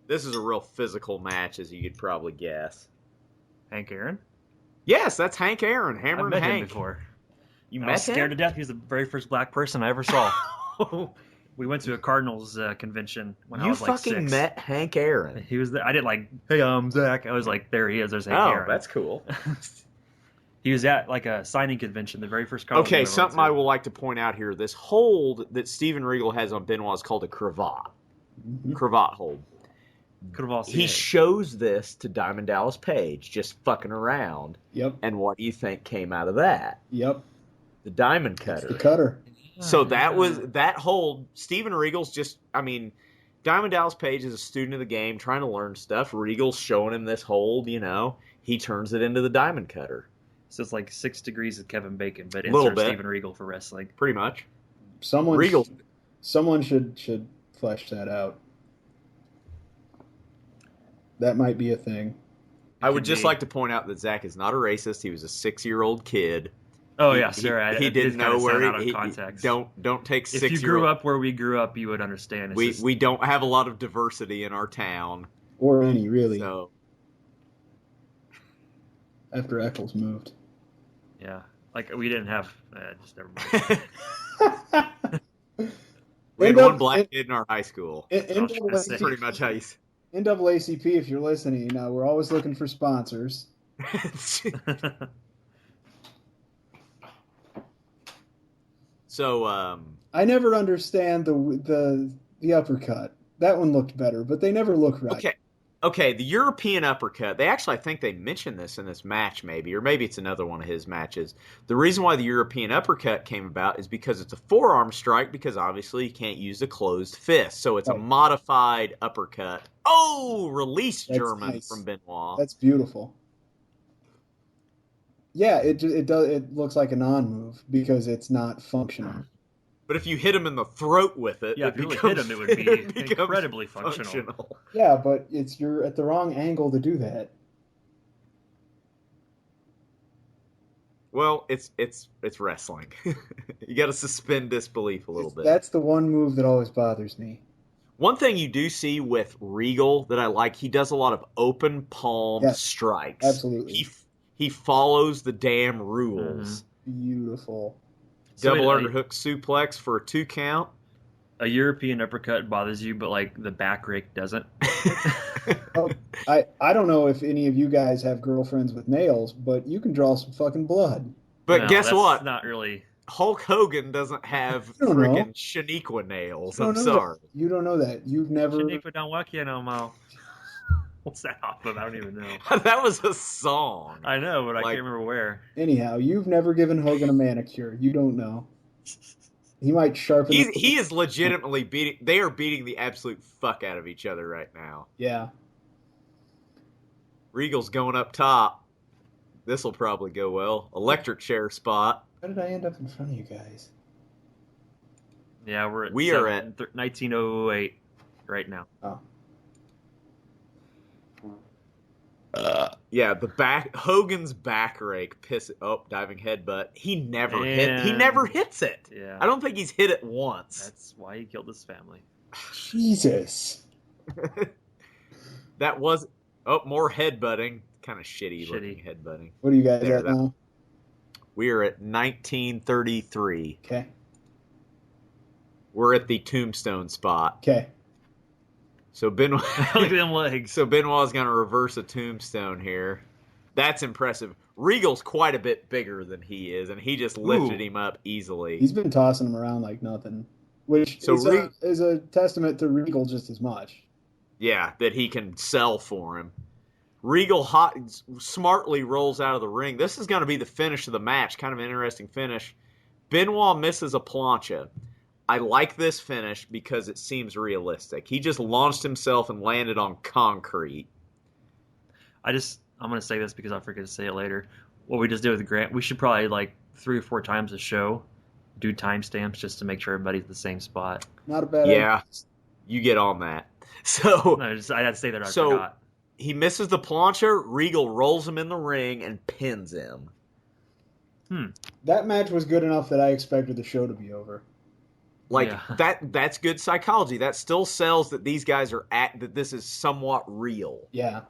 This is a real physical match, as you could probably guess. Hank Aaron? Yes, that's Hank Aaron, Hammer I've and met Hank. him before. You I met was scared to him? death. He was the very first black person I ever saw. We went to a Cardinals convention when I You was like fucking 6. met Hank Aaron. He was there. I didn't like, hey, I'm Zach. I was like, there he is. There's Hank Oh, Aaron. that's cool. He was at like a signing convention, the very first Cardinals. Okay, something I will like to point out here. This hold that Steven Regal has on Benoit is called a cravat. Mm-hmm. Cravat hold. Could have all seen He it. shows this to Diamond Dallas Page, just fucking around. Yep. And what do you think came out of that? Yep. The diamond It's cutter. the cutter. So that was that hold. Steven Regal's just, I mean, Diamond Dallas Page is a student of the game, trying to learn stuff. Regal's showing him this hold, you know. He turns it into the diamond cutter. So it's like 6 degrees of Kevin Bacon, but Little insert bit. Steven Regal for wrestling. Pretty much. Someone Regal. should flesh that out. That might be a thing. I would could just be. like to point out that Zach is not a racist. He was a 6-year-old kid. Oh, He- yeah, sorry. He didn't know where out of he context. don't take If you 6-year-old. grew up where we grew up, you would understand. It's We just- we don't have a lot of diversity in our town. Or any, really, So after Eccles moved. yeah, like we didn't have. Just never mind. we had NAA one black kid in our high school. NAACP, Pretty much how you. NAACP, if you're listening, we're always looking for sponsors. So I never understand the uppercut. That one looked better, but they never look right. okay, the European uppercut. They actually, I think they mentioned this in this match, maybe, or maybe it's another one of his matches. The reason why the European uppercut came about is because it's a forearm strike. Because obviously you can't use a closed fist, so it's a Right. modified uppercut. Oh, release That's German nice. from Benoit. That's beautiful. Yeah, it does. It looks like a non-move because it's not functional. But if you hit him in the throat with it, Yeah, it if you really becomes, hit him, it would be becomes incredibly functional. Yeah, but you're at the wrong angle to do that. Well, it's wrestling. You got to suspend disbelief a little bit. That's the one move that always bothers me. One thing you do see with Regal that I like, he does a lot of open palm Yes, strikes. absolutely. He follows the damn rules. Beautiful. Double underhook suplex for a 2 count. A European uppercut bothers you, but like the back rake doesn't. I don't know if any of you guys have girlfriends with nails, but you can draw some fucking blood. But No, guess that's what? Not really. Hulk Hogan doesn't have don't know. friggin' Shaniqua nails. I'm That. sorry. You don't know that. You've never. Shaniqua don't work here no more. What's that off of? I don't even know. That was a song. I know, but I Like- can't remember where. Anyhow, you've never given Hogan a manicure. You don't know. He might sharpen. He is legitimately beating. They are beating the absolute fuck out of each other right now. Yeah. Regal's going up top. This will probably go well. Electric chair spot. How did I end up in front of you guys? Yeah, we're at 1908 right now. Oh. Yeah, Hogan's back rake diving headbutt. He never hits it. Yeah. I don't think he's hit it once. That's why he killed his family. Jesus. That was more headbutting. Kind of shitty looking headbutting. What are you guys at now? We are at 1933. Okay. We're at the tombstone spot. Okay. So Benoit, Look at them legs. So Benoit's going to reverse a tombstone here. That's impressive. Regal's quite a bit bigger than he is, and he just lifted him up easily. He's been tossing him around like nothing, which is a testament to Regal just as much. Yeah, that he can sell for him. Regal smartly rolls out of the ring. This is going to be the finish of the match. Kind of an interesting finish. Benoit misses a plancha. I like this finish because it seems realistic. He just launched himself and landed on concrete. I'm going to say this because I forget to say it later. What we just did with Grant, we should probably like 3 or 4 times a show do timestamps just to make sure everybody's at the same spot. Not a bad idea. Yeah, you get on that. So I had to say that I forgot. He misses the plancha. Regal rolls him in the ring and pins him. That match was good enough that I expected the show to be over. That's good psychology. That still sells that these guys that this is somewhat real. Yeah.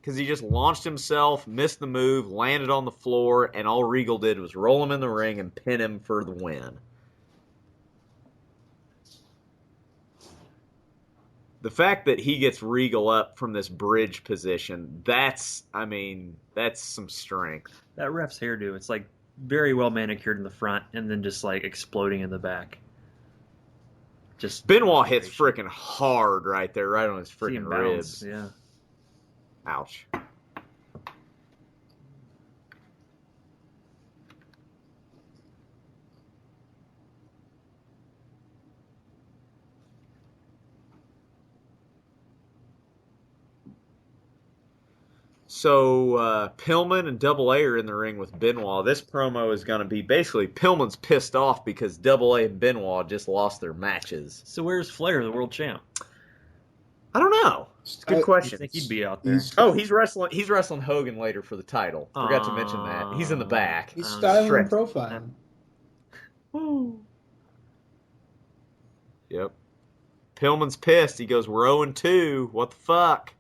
Because he just launched himself, missed the move, landed on the floor, and all Regal did was roll him in the ring and pin him for the win. The fact that he gets Regal up from this bridge position, that's some strength. That ref's hairdo, it's like very well manicured in the front and then just like exploding in the back. Just Benoit hits freaking hard right there, right on his freaking ribs. Yeah. Ouch. So Pillman and Double A are in the ring with Benoit. This promo is going to be basically Pillman's pissed off because Double A and Benoit just lost their matches. So where's Flair, the world champ? I don't know. Good question. I think he'd be out there. He's wrestling. He's wrestling Hogan later for the title. Forgot to mention that. He's in the back. He's styling and profiling. Woo. Yep. Pillman's pissed. He goes, "We're 0-2. What the fuck?"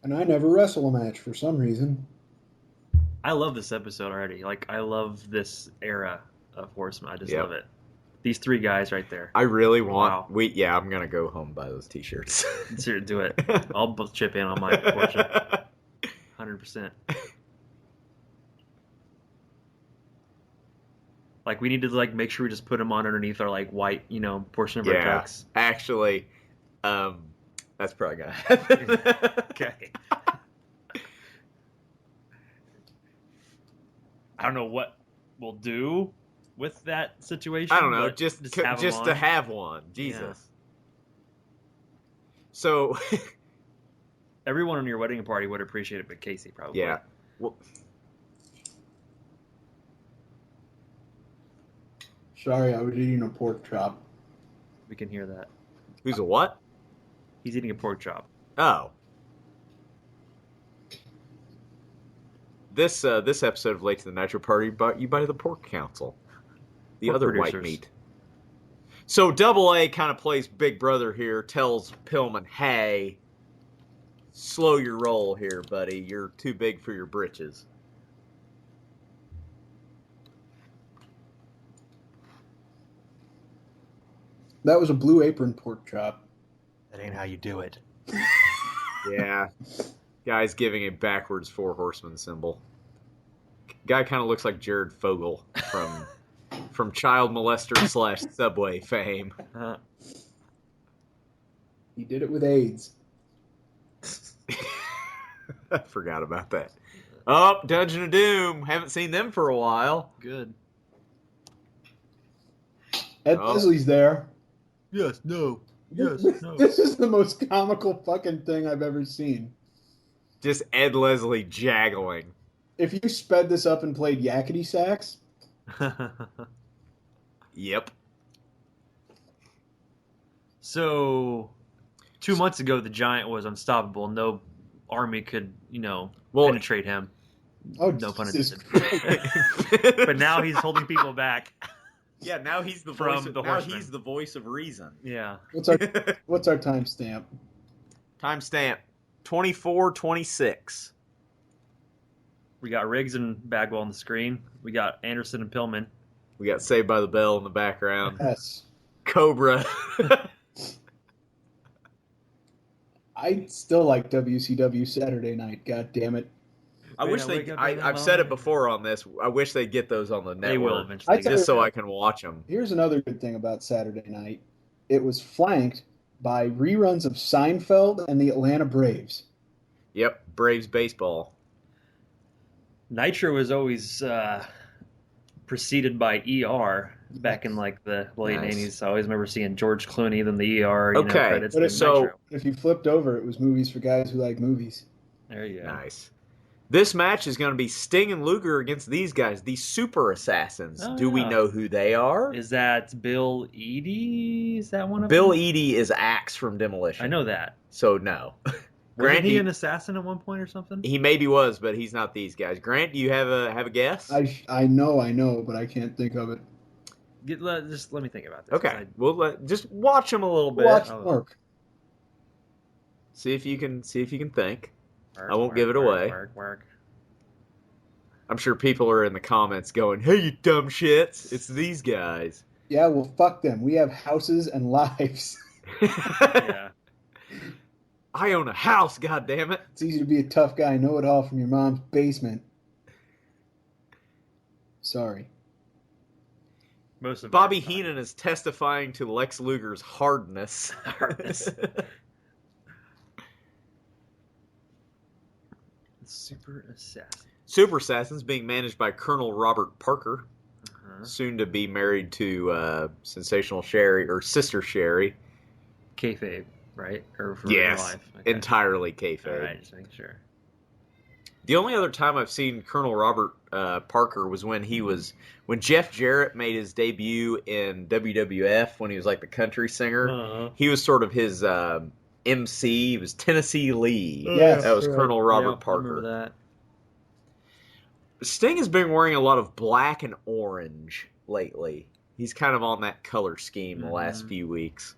And I never wrestle a match for some reason. I love this episode already. Like, I love this era of Horseman. I just love it. These 3 guys right there. I really want... Wow. I'm going to go home and buy those t-shirts. Do it. I'll chip in on my portion. 100%. Like, we need to like make sure we just put them on underneath our like white, portion of our tux. Actually, that's probably going to happen. Okay. I don't know what we'll do with that situation. I don't know. But Just to have one. Jesus. Yeah. So everyone in your wedding party would appreciate it, but Casey probably. Yeah. Well, sorry, I was eating a pork chop. We can hear that. Who's a what? He's eating a pork chop. Oh. This episode of Late to the Nitro Party brought you by the Pork Council. The Pork other producers. white meat. So Double A kind of plays big brother here, tells Pillman, "Hey, slow your roll here, buddy. You're too big for your britches." That was a Blue Apron pork chop. That ain't how you do it. Yeah. Guy's giving a backwards 4 horseman symbol. Guy kind of looks like Jared Fogle from child molester / Subway fame. He did it with AIDS. I forgot about that. Oh, Dungeon of Doom. Haven't seen them for a while. Good. Ed Leslie's there. Yes, no. Yes, no. This is the most comical fucking thing I've ever seen. Just Ed Leslie jaggling. If you sped this up and played yakety sax. Yep. So, 2 months ago, the Giant was unstoppable. No army could, penetrate him. Oh, no pun Jesus intended. But now he's holding people back. Yeah, now he's the From voice. the Now Horseman. he's the voice of reason. Yeah. What's our timestamp? Timestamp 24:26. We got Riggs and Bagwell on the screen. We got Anderson and Pillman. We got Saved by the Bell in the background. Yes. Cobra. I still like WCW Saturday Night. God damn it. I wish they. I've said it before on this. I wish they get those on the network. They will eventually. Just so I can watch them. Here's another good thing about Saturday Night. It was flanked by reruns of Seinfeld and the Atlanta Braves. Yep, Braves baseball. Nitro was always preceded by ER back in like the late 80s. I always remember seeing George Clooney, then the ER credits. But Nitro. if you flipped over, it was movies for guys who like movies. There you go. Nice. This match is going to be Sting and Luger against these guys, the Super Assassins. Oh, Do we know who they are? Is that Bill Eadie? Is that one of Bill them? Eadie is Axe from Demolition. I know that. So no. Wasn't he an assassin at one point or something? He maybe was, but he's not these guys. Grant, do you have a guess? I know, but I can't think of it. Just let me think about this. Okay, we'll just watch him a little bit. Watch Mark. See if you can think. I won't give it away. Mark. I'm sure people are in the comments going, "Hey, you dumb shits! It's these guys." Yeah, well, fuck them. We have houses and lives. Yeah. I own a house, goddammit. It's easy to be a tough guy, know it all from your mom's basement. Sorry. Most of Bobby Heenan is testifying to Lex Luger's hardness. Super Assassin. Super Assassins being managed by Colonel Robert Parker, soon to be married to Sensational Sherry, or Sister Sherry. Kayfabe, right? Or for yes, real life? Okay. Entirely kayfabe. All right, just making sure. The only other time I've seen Colonel Robert Parker was when Jeff Jarrett made his debut in WWF when he was like the country singer. He was sort of his MC. He was Tennessee Lee. Yes, that was Colonel Robert Parker. I remember that. Sting has been wearing a lot of black and orange lately. He's kind of on that color scheme the last few weeks.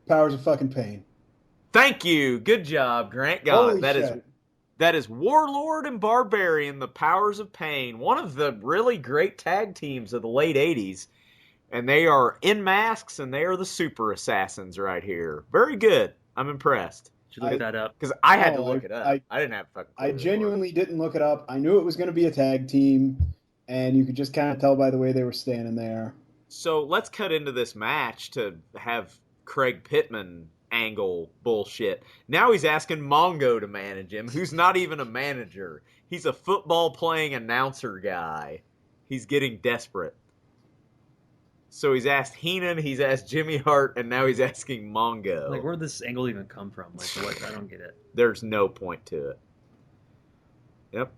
Powers of fucking pain. Thank you. Good job, Grant. Holy That shit. That is Warlord and Barbarian, the Powers of Pain, one of the really great tag teams of the late 80s. And they are in masks, and they are the Super Assassins right here. Very good. I'm impressed. Should look that up. Because I had to look it up. I didn't have fucking clue I genuinely didn't look it up. I knew it was going to be a tag team, and you could just kind of tell by the way they were standing there. So let's cut into this match to have Craig Pittman angle bullshit. Now he's asking Mongo to manage him, who's not even a manager. He's a football-playing announcer guy. He's getting desperate. So he's asked Heenan, he's asked Jimmy Hart, and now he's asking Mongo. Like, where'd this angle even come from? Like, what? I don't get it. There's no point to it. Yep.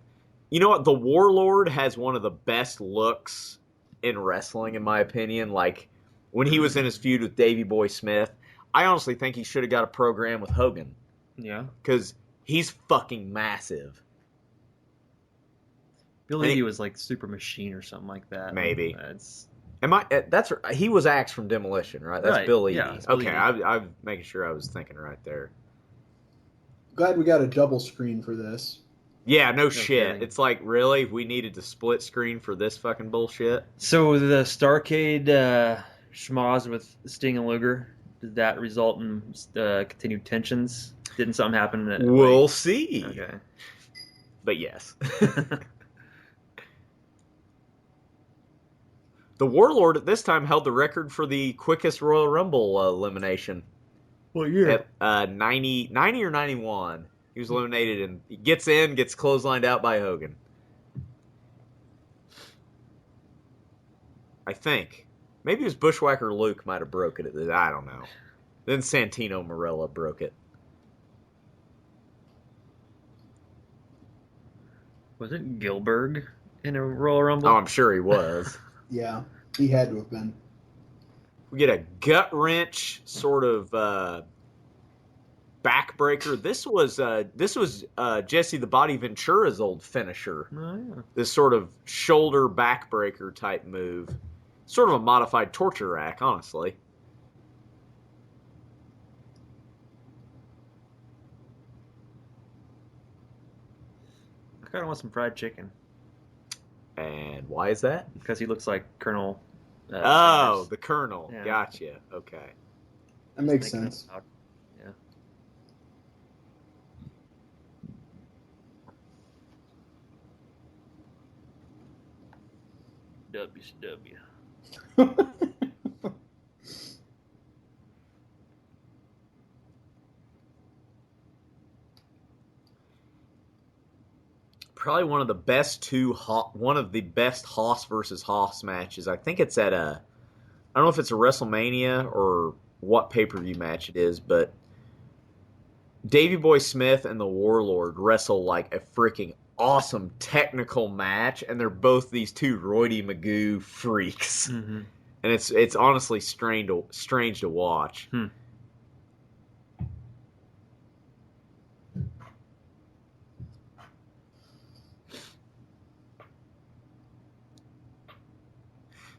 You know what? The Warlord has one of the best looks in wrestling, in my opinion. Like, when he was in his feud with Davey Boy Smith, I honestly think he should have got a program with Hogan. Yeah. Because he's fucking massive. Billy was like Super Machine or something like that. Maybe. That's... He was Axe from Demolition, right? That's right. Bill Eadie. Yeah, Bill okay, Eadie. I'm making sure I was thinking right there. Glad we got a double screen for this. Yeah, no shit. kidding. It's like, really? We needed to split screen for this fucking bullshit? So the Starrcade schmoz with Sting and Luger, did that result in continued tensions? Didn't something happen? We'll see. Okay. But yes. The Warlord at this time held the record for the quickest Royal Rumble elimination. What year? At 90 or 91. He was eliminated and he gets clotheslined out by Hogan. I think. Maybe it was Bushwhacker Luke might have broke it. I don't know. Then Santino Marella broke it. Was it Gilbert in a Royal Rumble? Oh, I'm sure he was. Yeah, he had to have been. We get a gut wrench sort of backbreaker. This was Jesse the Body Ventura's old finisher. Oh, yeah. This sort of shoulder backbreaker type move. Sort of a modified torture rack, honestly. I kind of want some fried chicken. And why is that? Because he looks like Colonel. Oh, Sanders. the Colonel. Yeah. Gotcha. Okay. That makes Thinking sense. about- Yeah. WCW. Probably one of the best Hoss versus Hoss matches. I think it's at I don't know if it's a WrestleMania or what pay-per-view match it is, but Davey Boy Smith and the Warlord wrestle like a freaking awesome technical match, and they're both these two Roidy Magoo freaks. Mm-hmm. And it's honestly strange to watch.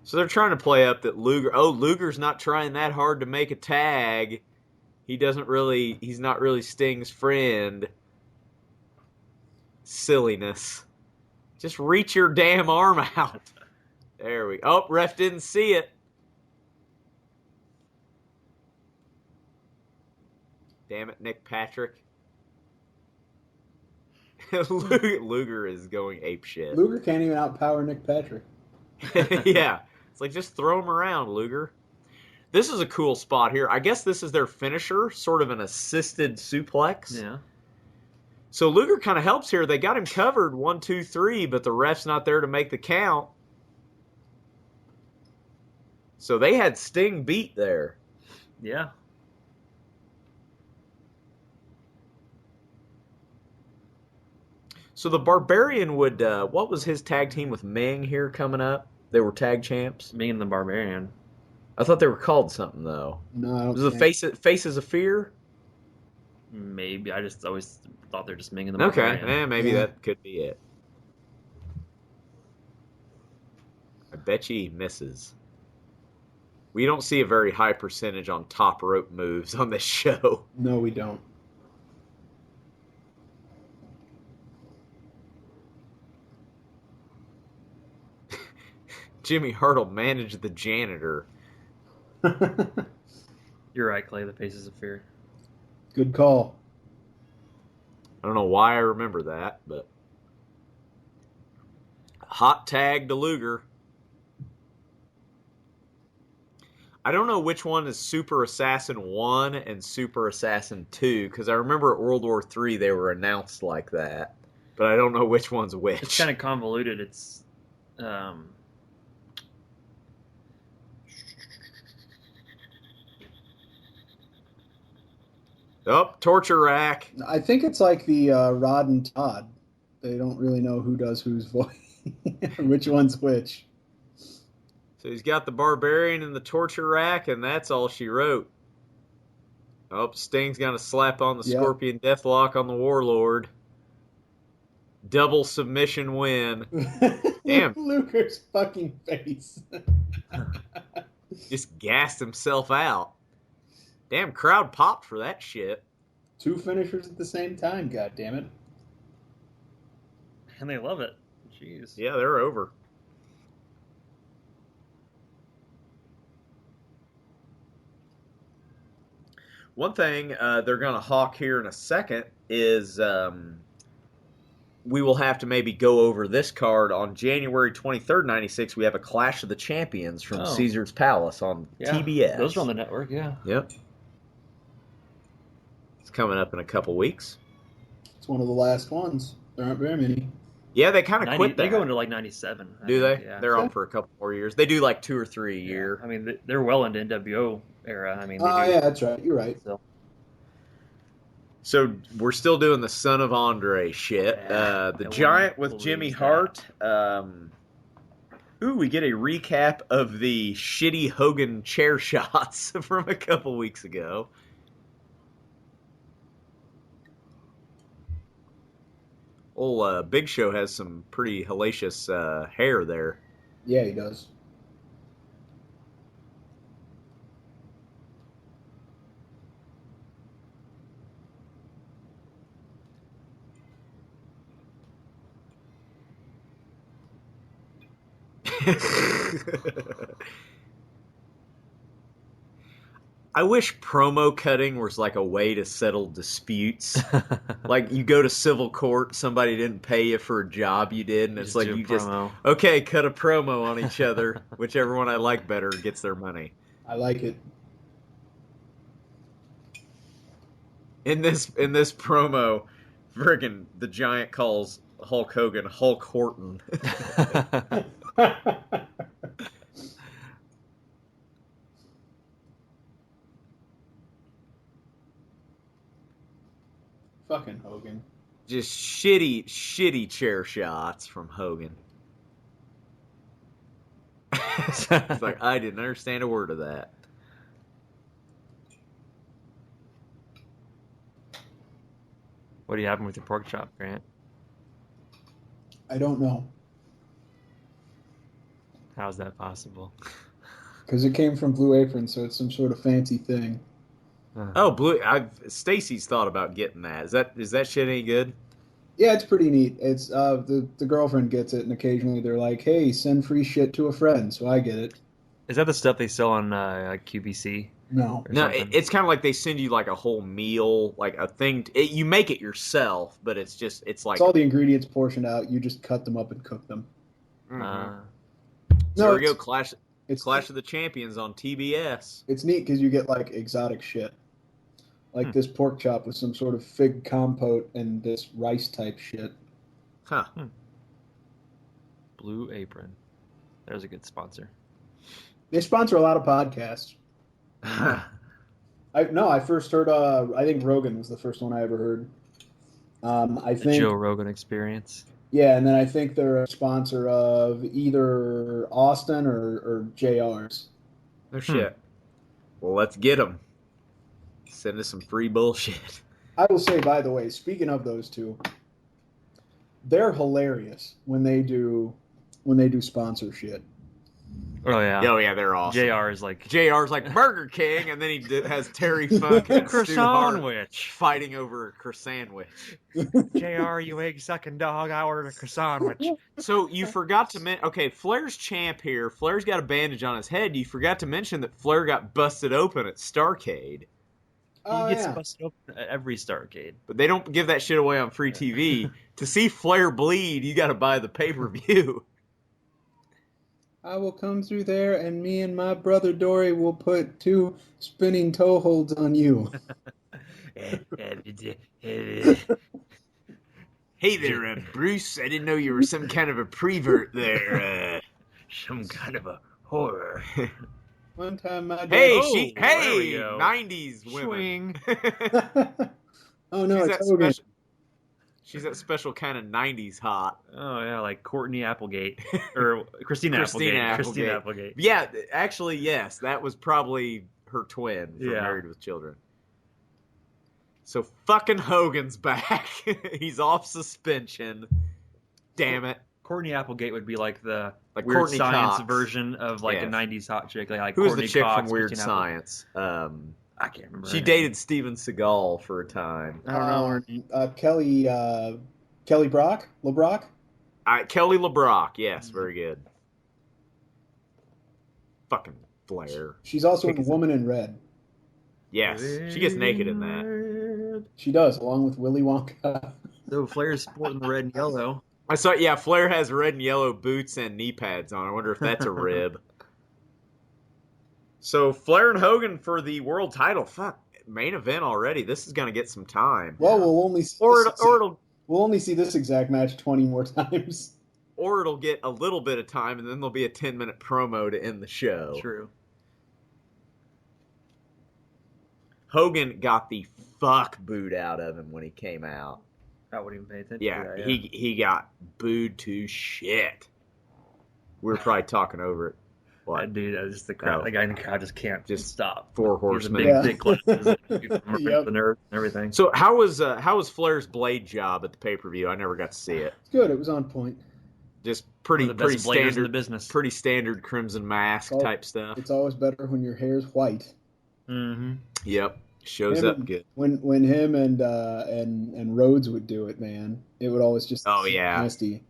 So they're trying to play up that Luger's not trying that hard to make a tag. He's not really Sting's friend. Silliness. Just reach your damn arm out. There we go. Oh, ref didn't see it. Damn it, Nick Patrick. Luger is going apeshit. Luger can't even outpower Nick Patrick. Yeah. It's like, just throw him around, Luger. This is a cool spot here. I guess this is their finisher, sort of an assisted suplex. Yeah. So Luger kind of helps here. They got him covered 1, 2, 3, but the ref's not there to make the count. So they had Sting beat there. Yeah. So the Barbarian would, what was his tag team with Ming here coming up? They were tag champs. Me and the Barbarian. I thought they were called something, though. No, I don't Was it Faces of Fear? Maybe. I just always thought they're just Ming and the Okay, Barbarian. maybe Yeah. that could be it. I bet you he misses. We don't see a very high percentage on top rope moves on this show. No, we don't. Jimmy Hart will manage the janitor. You're right, Clay. The Faces of Fear. Good call. I don't know why I remember that, but hot tag to Luger. I don't know which one is Super Assassin 1 and Super Assassin 2, because I remember at World War III they were announced like that, but I don't know which one's which. It's kind of convoluted. It's Oh, torture rack. I think it's like the Rod and Todd. They don't really know who does whose voice, which one's which. So he's got the Barbarian in the torture rack, and that's all she wrote. Oh, Sting's got a slap on the Scorpion Deathlock on the Warlord. Double submission win. Damn. Luger's fucking face. Just gassed himself out. Damn, crowd popped for that shit. 2 finishers at the same time, goddammit. And they love it. Jeez. Yeah, they're over. One thing they're going to hawk here in a second is we will have to maybe go over this card on January 23rd, 96. We have a Clash of the Champions from Caesar's Palace on TBS. Those are on the network, yeah. Yep. It's coming up in a couple weeks. It's one of the last ones. There aren't very many. Yeah, they kind of quit that. They go into like 97. Do they? Yeah. They're on for a couple more years. They do like 2 or 3 a year. I mean, they're well into NWO era. I mean, yeah, that's right. You're right. So we're still doing the Son of Andre shit. The Giant with Jimmy Hart. We get a recap of the shitty Hogan chair shots from a couple weeks ago. Old Big Show has some pretty hellacious hair there. Yeah, he does. I wish promo cutting was like a way to settle disputes. Like you go to civil court, somebody didn't pay you for a job you did, and it's like you just cut a promo on each other. Whichever one I like better gets their money. I like it. In this promo, friggin' the Giant calls Hulk Hogan Hulk Horton. Fucking Hogan. Just shitty chair shots from Hogan. It's like, I didn't understand a word of that. What do you have with your pork chop, Grant? I don't know. How is that possible? Because it came from Blue Apron, so it's some sort of fancy thing. Oh, Blue! Stacy's thought about getting that. Is that shit any good? Yeah, it's pretty neat. It's the girlfriend gets it, and occasionally they're like, "Hey, send free shit to a friend," so I get it. Is that the stuff they sell on QVC? No, it's kind of like they send you like a whole meal, like a thing. You make it yourself, but it's like all the ingredients portioned out. You just cut them up and cook them. Mm-hmm. So there we go, Clash of the Champions on TBS. It's neat because you get like exotic shit. Like this pork chop with some sort of fig compote and this rice type shit. Huh. Blue Apron. There's a good sponsor. They sponsor a lot of podcasts. I first heard, I think Rogan was the first one I ever heard. I think Joe Rogan Experience. Yeah, and then I think they're a sponsor of either Austin or JR's. No shit. Well, let's get them. Send us some free bullshit. I will say, by the way, speaking of those two, they're hilarious when they do sponsor shit. Oh yeah, they're awesome. JR is like Burger King, and then he has Terry Funk and Stu Hart fighting over a croissant sandwich. JR, you egg sucking dog! I ordered a croissant sandwich. So you forgot to mention. Okay, Flair's champ here. Flair's got a bandage on his head. You forgot to mention that Flair got busted open at Starrcade. He gets busted open at every Starrcade. But they don't give that shit away on free TV. To see Flair bleed, you got to buy the pay-per-view. I will come through there, and me and my brother Dory will put 2 spinning toe holds on you. Hey there, Bruce. I didn't know you were some kind of a prevert there. Some kind of a horror. One time my dad... Hey, 90s women. Oh, no, it's Hogan. She's that special kind of 90s hot. Oh, yeah, like Courtney Applegate. Or Christina Applegate. Yeah, actually, yes. That was probably her twin from Married with Children. So fucking Hogan's back. He's off suspension. Damn it. Courtney Applegate would be like the Weird Courtney Science Cox version of like a 90s hot chick. Like who's Courtney the chick Cox, from Weird Christina Science? I can't remember. She dated Steven Seagal for a time. I don't know. Kelly Brock? LeBrock? Kelly LeBrock. Yes, very good. Fucking Flair. She's also in Woman in Red. Yes, she gets naked in that. She does, along with Willy Wonka. So Flair's sporting the red and yellow. I saw. Yeah, Flair has red and yellow boots and knee pads on. I wonder if that's a rib. So Flair and Hogan for the world title. Fuck, main event already. This is gonna get some time. Well, we'll only see we'll only see this exact match 20 more times. Or it'll get a little bit of time, and then there'll be a 10-minute promo to end the show. True. Hogan got the fuck booed out of him when he came out. I wouldn't even pay attention Yeah, to that. he got booed to shit. We were probably talking over it. What? Dude, just the crowd. Oh. The guy in the crowd just can't Just stop. Four Horsemen. Big, big glasses, the nerve and everything. So how was Flair's blade job at the pay-per-view? I never got to see it. It's good. It was on point. Just pretty standard in the standard business. Pretty standard Crimson Mask type stuff. It's always better when your hair's white. Mm-hmm. Yep. Shows Him up and- good. When him and Rhodes would do it, man, it would always just nasty.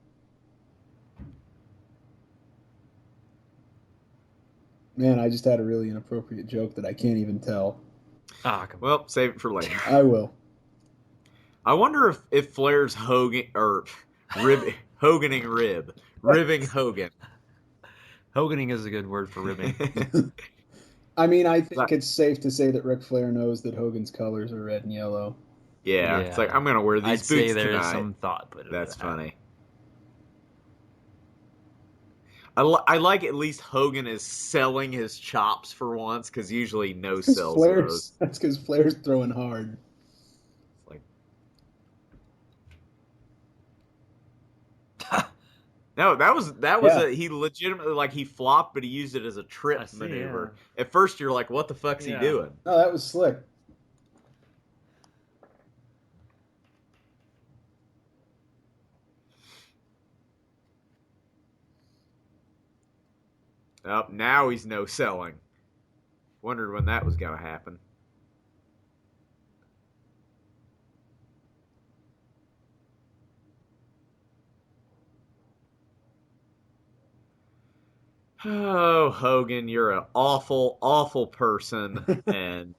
Man, I just had a really inappropriate joke that I can't even tell. Well, save it for later. I will. I wonder if Flair's Hogan or Hoganing ribbing Hogan. Hoganing is a good word for ribbing. I mean, I think it's safe to say that Ric Flair knows that Hogan's colors are red and yellow. Yeah, it's like, I'm going to wear these boots I'd say there's tonight. some thought put into That's that. funny. I like at least Hogan is selling his chops for once, because usually no sells those. That's because Flair's throwing hard. It's like... No, that was he legitimately, he flopped, but he used it as a trip maneuver. Yeah. At first, you're like, "What the fuck's he doing?" No, that was slick. Oh, now he's no selling. Wondered when that was gonna happen. Oh, Hogan, you're an awful, awful person. And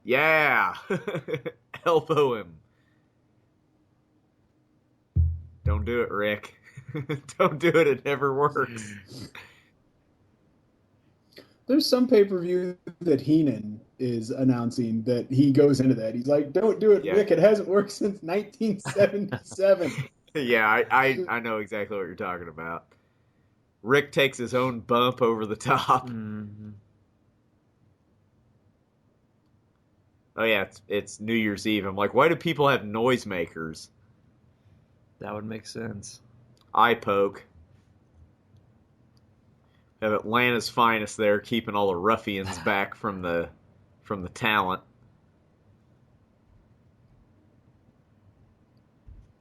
yeah, elbow him. Don't do it, Rick. Don't do it. It never works. There's some pay-per-view that Heenan is announcing that he goes into that. He's like, "Don't do it, Rick. It hasn't worked since 1977." Yeah, I know exactly what you're talking about. Rick takes his own bump over the top. Mm-hmm. Oh yeah, it's New Year's Eve. I'm like, why do people have noisemakers? That would make sense. Eye poke. Have Atlanta's finest there, keeping all the ruffians back from the talent.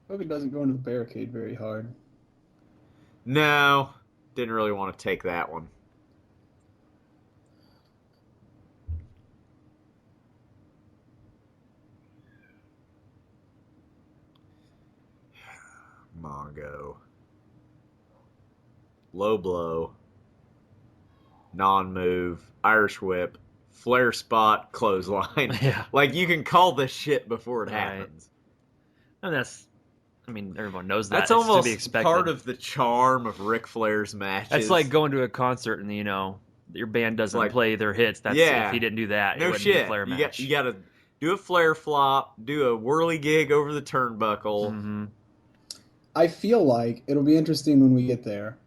Hogan doesn't go into the barricade very hard. No, didn't really want to take that one. Mongo. Low blow. Non-move. Irish whip. Flair spot. Clothesline. Yeah. Like, you can call this shit before it happens. And everyone knows that. That's It's almost to be expected. part of the charm of Ric Flair's matches. That's like going to a concert and, your band doesn't play their hits. That's if he didn't do that, no it wouldn't shit. be a Flair match. You got to do a Flair flop, do a whirly gig over the turnbuckle. Mm-hmm. I feel like it'll be interesting when we get there.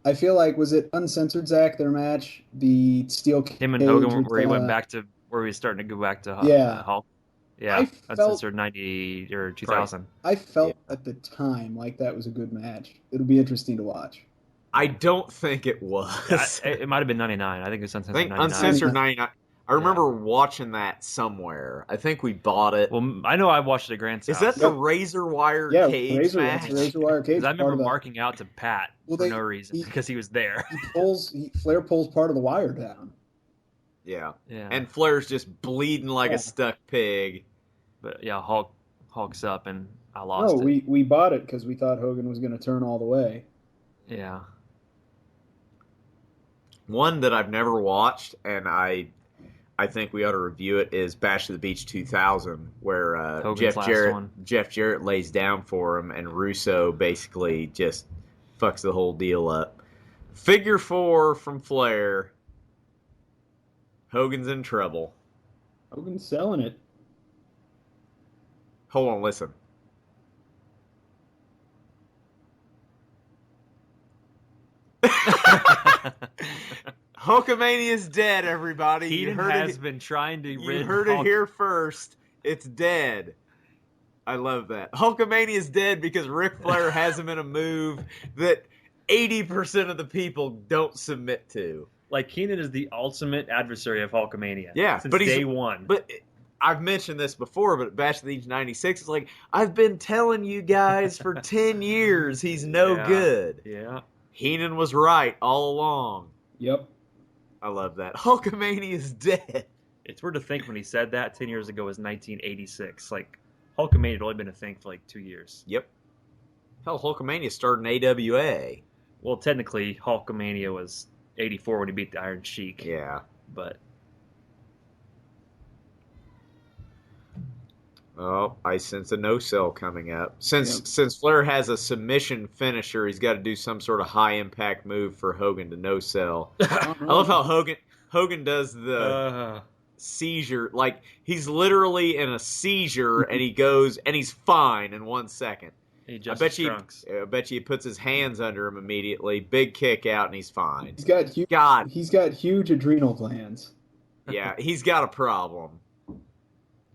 I feel like, was it Uncensored, Zach, their match? The steel cage. Him and Hogan, where he went back to, where he was starting to go back to Hulk. Yeah, Uncensored 90 or 2000. I felt at the time like that was a good match. It'll be interesting to watch. I don't think it was. It might have been 99. I think it was Uncensored 99. Uncensored 99. I remember watching that somewhere. I think we bought it. Well, I know I watched it at Grant's house. Is that the razor wire cage match? Razor wire cage. Because I remember marking out to Pat for no reason because he was there. Flair pulls part of the wire down. Yeah. Yeah. And Flair's just bleeding like a stuck pig. But yeah, Hulk's up, and I lost No, it. we bought it because we thought Hogan was going to turn all the way. Yeah. One that I've never watched, and I think we ought to review it, is Bash of the Beach 2000, where Jeff Jarrett lays down for him, and Russo basically just fucks the whole deal up. Figure 4 from Flair. Hogan's in trouble. Hogan's selling it. Hold on, listen. Hulkamania's dead, everybody. Heenan has been trying to rid You heard it here first. It's dead. I love that. Hulkamania's dead because Ric Flair has him in a move that 80% of the people don't submit to. Like, Heenan is the ultimate adversary of Hulkamania. Yeah, since but day one. But I've mentioned this before, but Bash of the Beach 96 is like, I've been telling you guys for 10 years he's no good. Yeah. Heenan was right all along. Yep. I love that. Hulkamania is dead. It's weird to think when he said that 10 years ago was 1986. Like, Hulkamania had only been a thing for like 2 years. Yep. Hell, Hulkamania started in AWA. Well, technically, Hulkamania was 84 when he beat the Iron Sheik. Yeah. But oh, I sense a no-sell coming up. Since Flair has a submission finisher, he's got to do some sort of high-impact move for Hogan to no-sell. I love how Hogan does the seizure. Like, I bet he's fine in 1 second. I bet you he puts his hands under him immediately. Big kick out, and he's fine. He's got huge adrenal glands. Yeah, he's got a problem.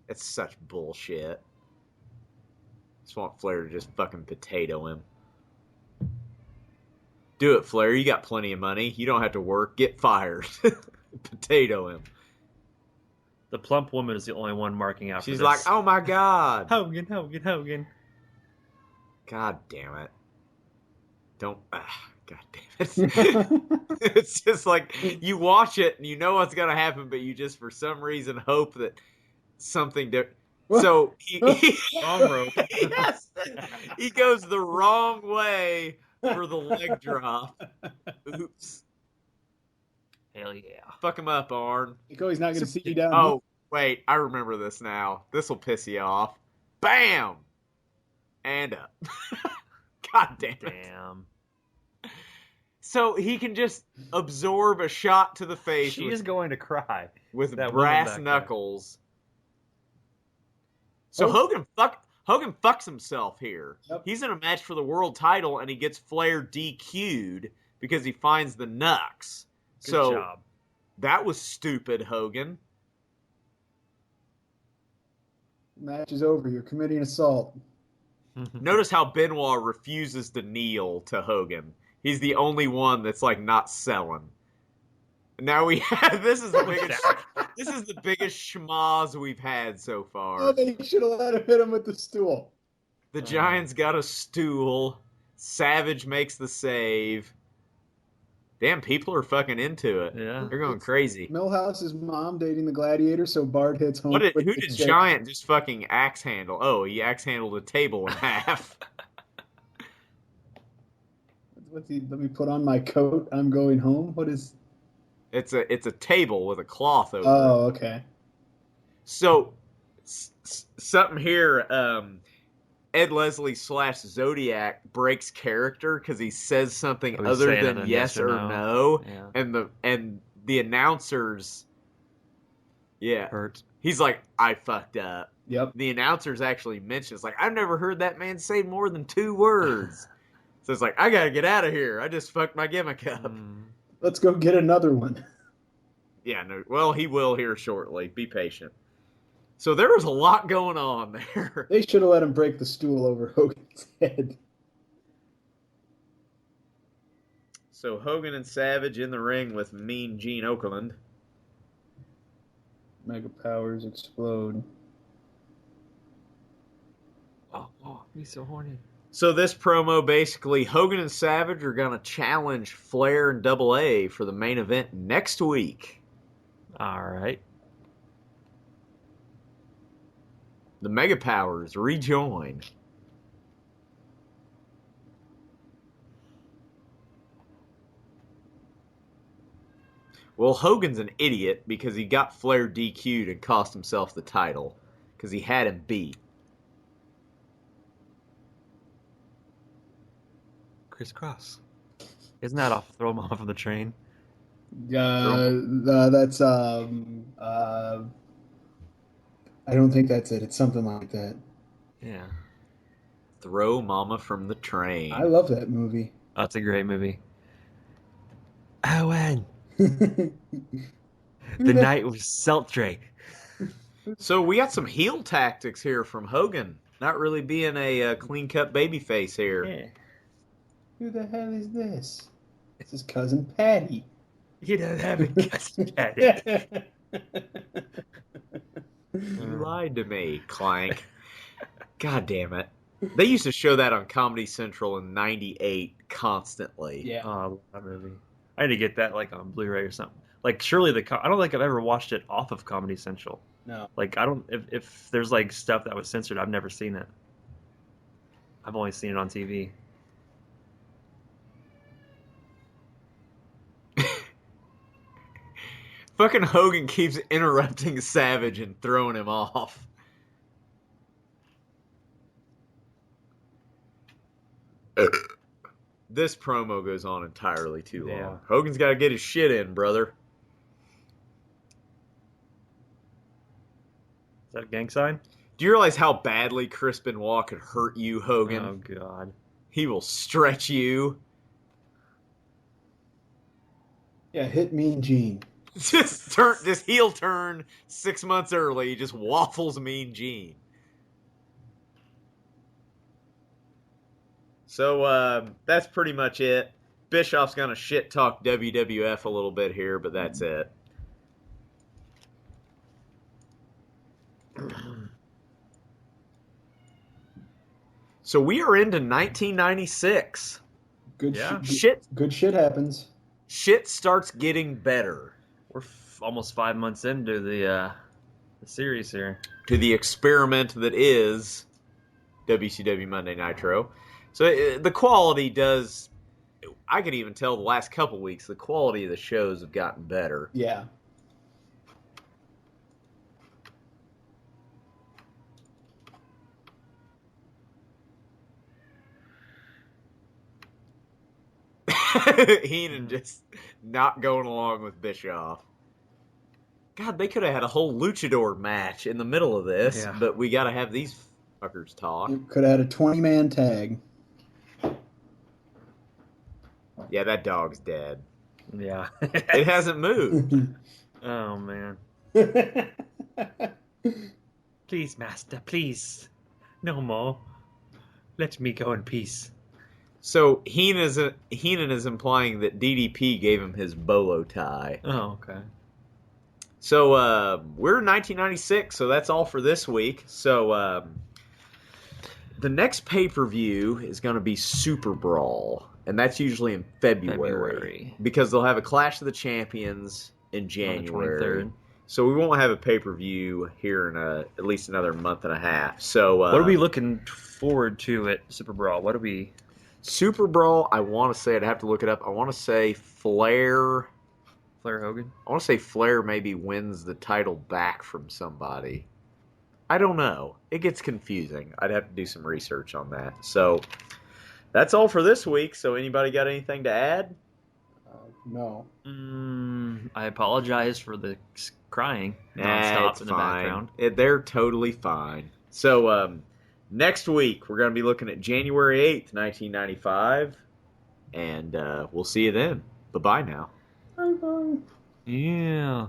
It's such bullshit. Just want Flair to just fucking potato him. Do it, Flair. You got plenty of money. You don't have to work. Get fired. Potato him. the plump woman is the only one marking out. She's like, oh my God. Hogan. God damn it. Don't. God damn it. It's just like you watch it and you know what's going to happen, but you just for some reason hope that something different. So wrong rope. Yes, he goes the wrong way for the leg drop. Oops. Hell yeah. Fuck him up, Arn. He's not going to see you down. Oh, wait. I remember this now. This will piss you off. Bam! And up. God damn it. Damn. So he can just absorb a shot to the face. She is going to cry. With that brass knuckles. So Hogan fucks himself here. Yep. He's in a match for the world title, and he gets Flair DQ'd because he finds the knucks. Good job. That was stupid, Hogan. Match is over. You're committing assault. Notice how Benoit refuses to kneel to Hogan. He's the only one that's like not selling. Now we have this is the biggest schmoz we've had so far. Oh, they should have let him hit him with the stool. The Giant's got a stool. Savage makes the save. Damn, people are fucking into it. Yeah. They're going crazy. Millhouse's mom dating the Gladiator, so Bart hits home. Who did Giant just fucking axe handle? Oh, he axe handled a table in half. Let me put on my coat. I'm going home. What is? It's a table with a cloth over it. Oh, okay. So, something here, Ed Leslie / Zodiac breaks character because he says something other than yes or no. Yeah. And the announcers, hurt. He's like, I fucked up. Yep. The announcers actually mention, it's like, I've never heard that man say more than 2 words. So it's like, I gotta get out of here. I just fucked my gimmick up. Let's go get another one. Yeah, no. Well, he will here shortly. Be patient. So there was a lot going on there. They should have let him break the stool over Hogan's head. So Hogan and Savage in the ring with Mean Gene Okerlund. Mega powers explode. Oh, he's so horny. So this promo, basically, Hogan and Savage are going to challenge Flair and Double A for the main event next week. All right. The Mega Powers rejoin. Well, Hogan's an idiot because he got Flair DQ'd and cost himself the title because he had him beat. Crisscross. Isn't that off Throw Him Off of the Train? That's I don't think that's it. It's something like that. Yeah. Throw Mama from the Train. I love that movie. That's a great movie. Owen. The The night was sultry. So we got some heel tactics here from Hogan. Not really being a clean-cut babyface here. Yeah. Who the hell is this? It's his cousin Patty. You don't have a cousin, Daddy. You lied to me, Clank. God damn it. They used to show that on Comedy Central in '98 constantly. Yeah. Oh, I love that movie. I need to get that like on Blu-ray or something. Like surely I don't think I've ever watched it off of Comedy Central. No. Like I don't if there's like stuff that was censored, I've never seen it. I've only seen it on TV. Fucking Hogan keeps interrupting Savage and throwing him off. This promo goes on entirely too long. Yeah. Hogan's got to get his shit in, brother. Is that a gang sign? Do you realize how badly Chris Benoit could hurt you, Hogan? Oh God. He will stretch you. Yeah, hit Mean Gene. This heel turn 6 months early, he just waffles Mean Gene. So that's pretty much it. Bischoff's gonna shit talk WWF a little bit here, but that's it. So we are into 1996. Good Yeah. Good shit happens. Shit starts getting better. We're almost 5 months into the series here. To the experiment that is WCW Monday Nitro. So the quality does... I could even tell the last couple weeks the quality of the shows have gotten better. Yeah. Heenan just not going along with Bischoff. God, they could have had a whole luchador match in the middle of this, Yeah. but we got to have these fuckers talk. You could have had a 20-man tag. Yeah, that dog's dead. Yeah. It hasn't moved. Oh man. Please, master, please. No more. Let me go in peace. So Heenan is implying that DDP gave him his bolo tie. Oh, okay. So we're in 1996, so that's all for this week. So the next pay-per-view is going to be Super Brawl, and that's usually in February. Because they'll have a Clash of the Champions in January. On the 23rd. So we won't have a pay-per-view here in at least another month and a half. So What are we looking forward to at Super Brawl? What are we... Super Brawl, I want to say, I'd have to look it up. I want to say Flair Hogan? I want to say Flair maybe wins the title back from somebody. I don't know. It gets confusing. I'd have to do some research on that. So that's all for this week. So anybody got anything to add? No. I apologize for the crying Nah, nonstop it's in the fine. background. They're totally fine. So next week, we're going to be looking at January 8th, 1995. And we'll see you then. Bye-bye now. Bye-bye. Yeah.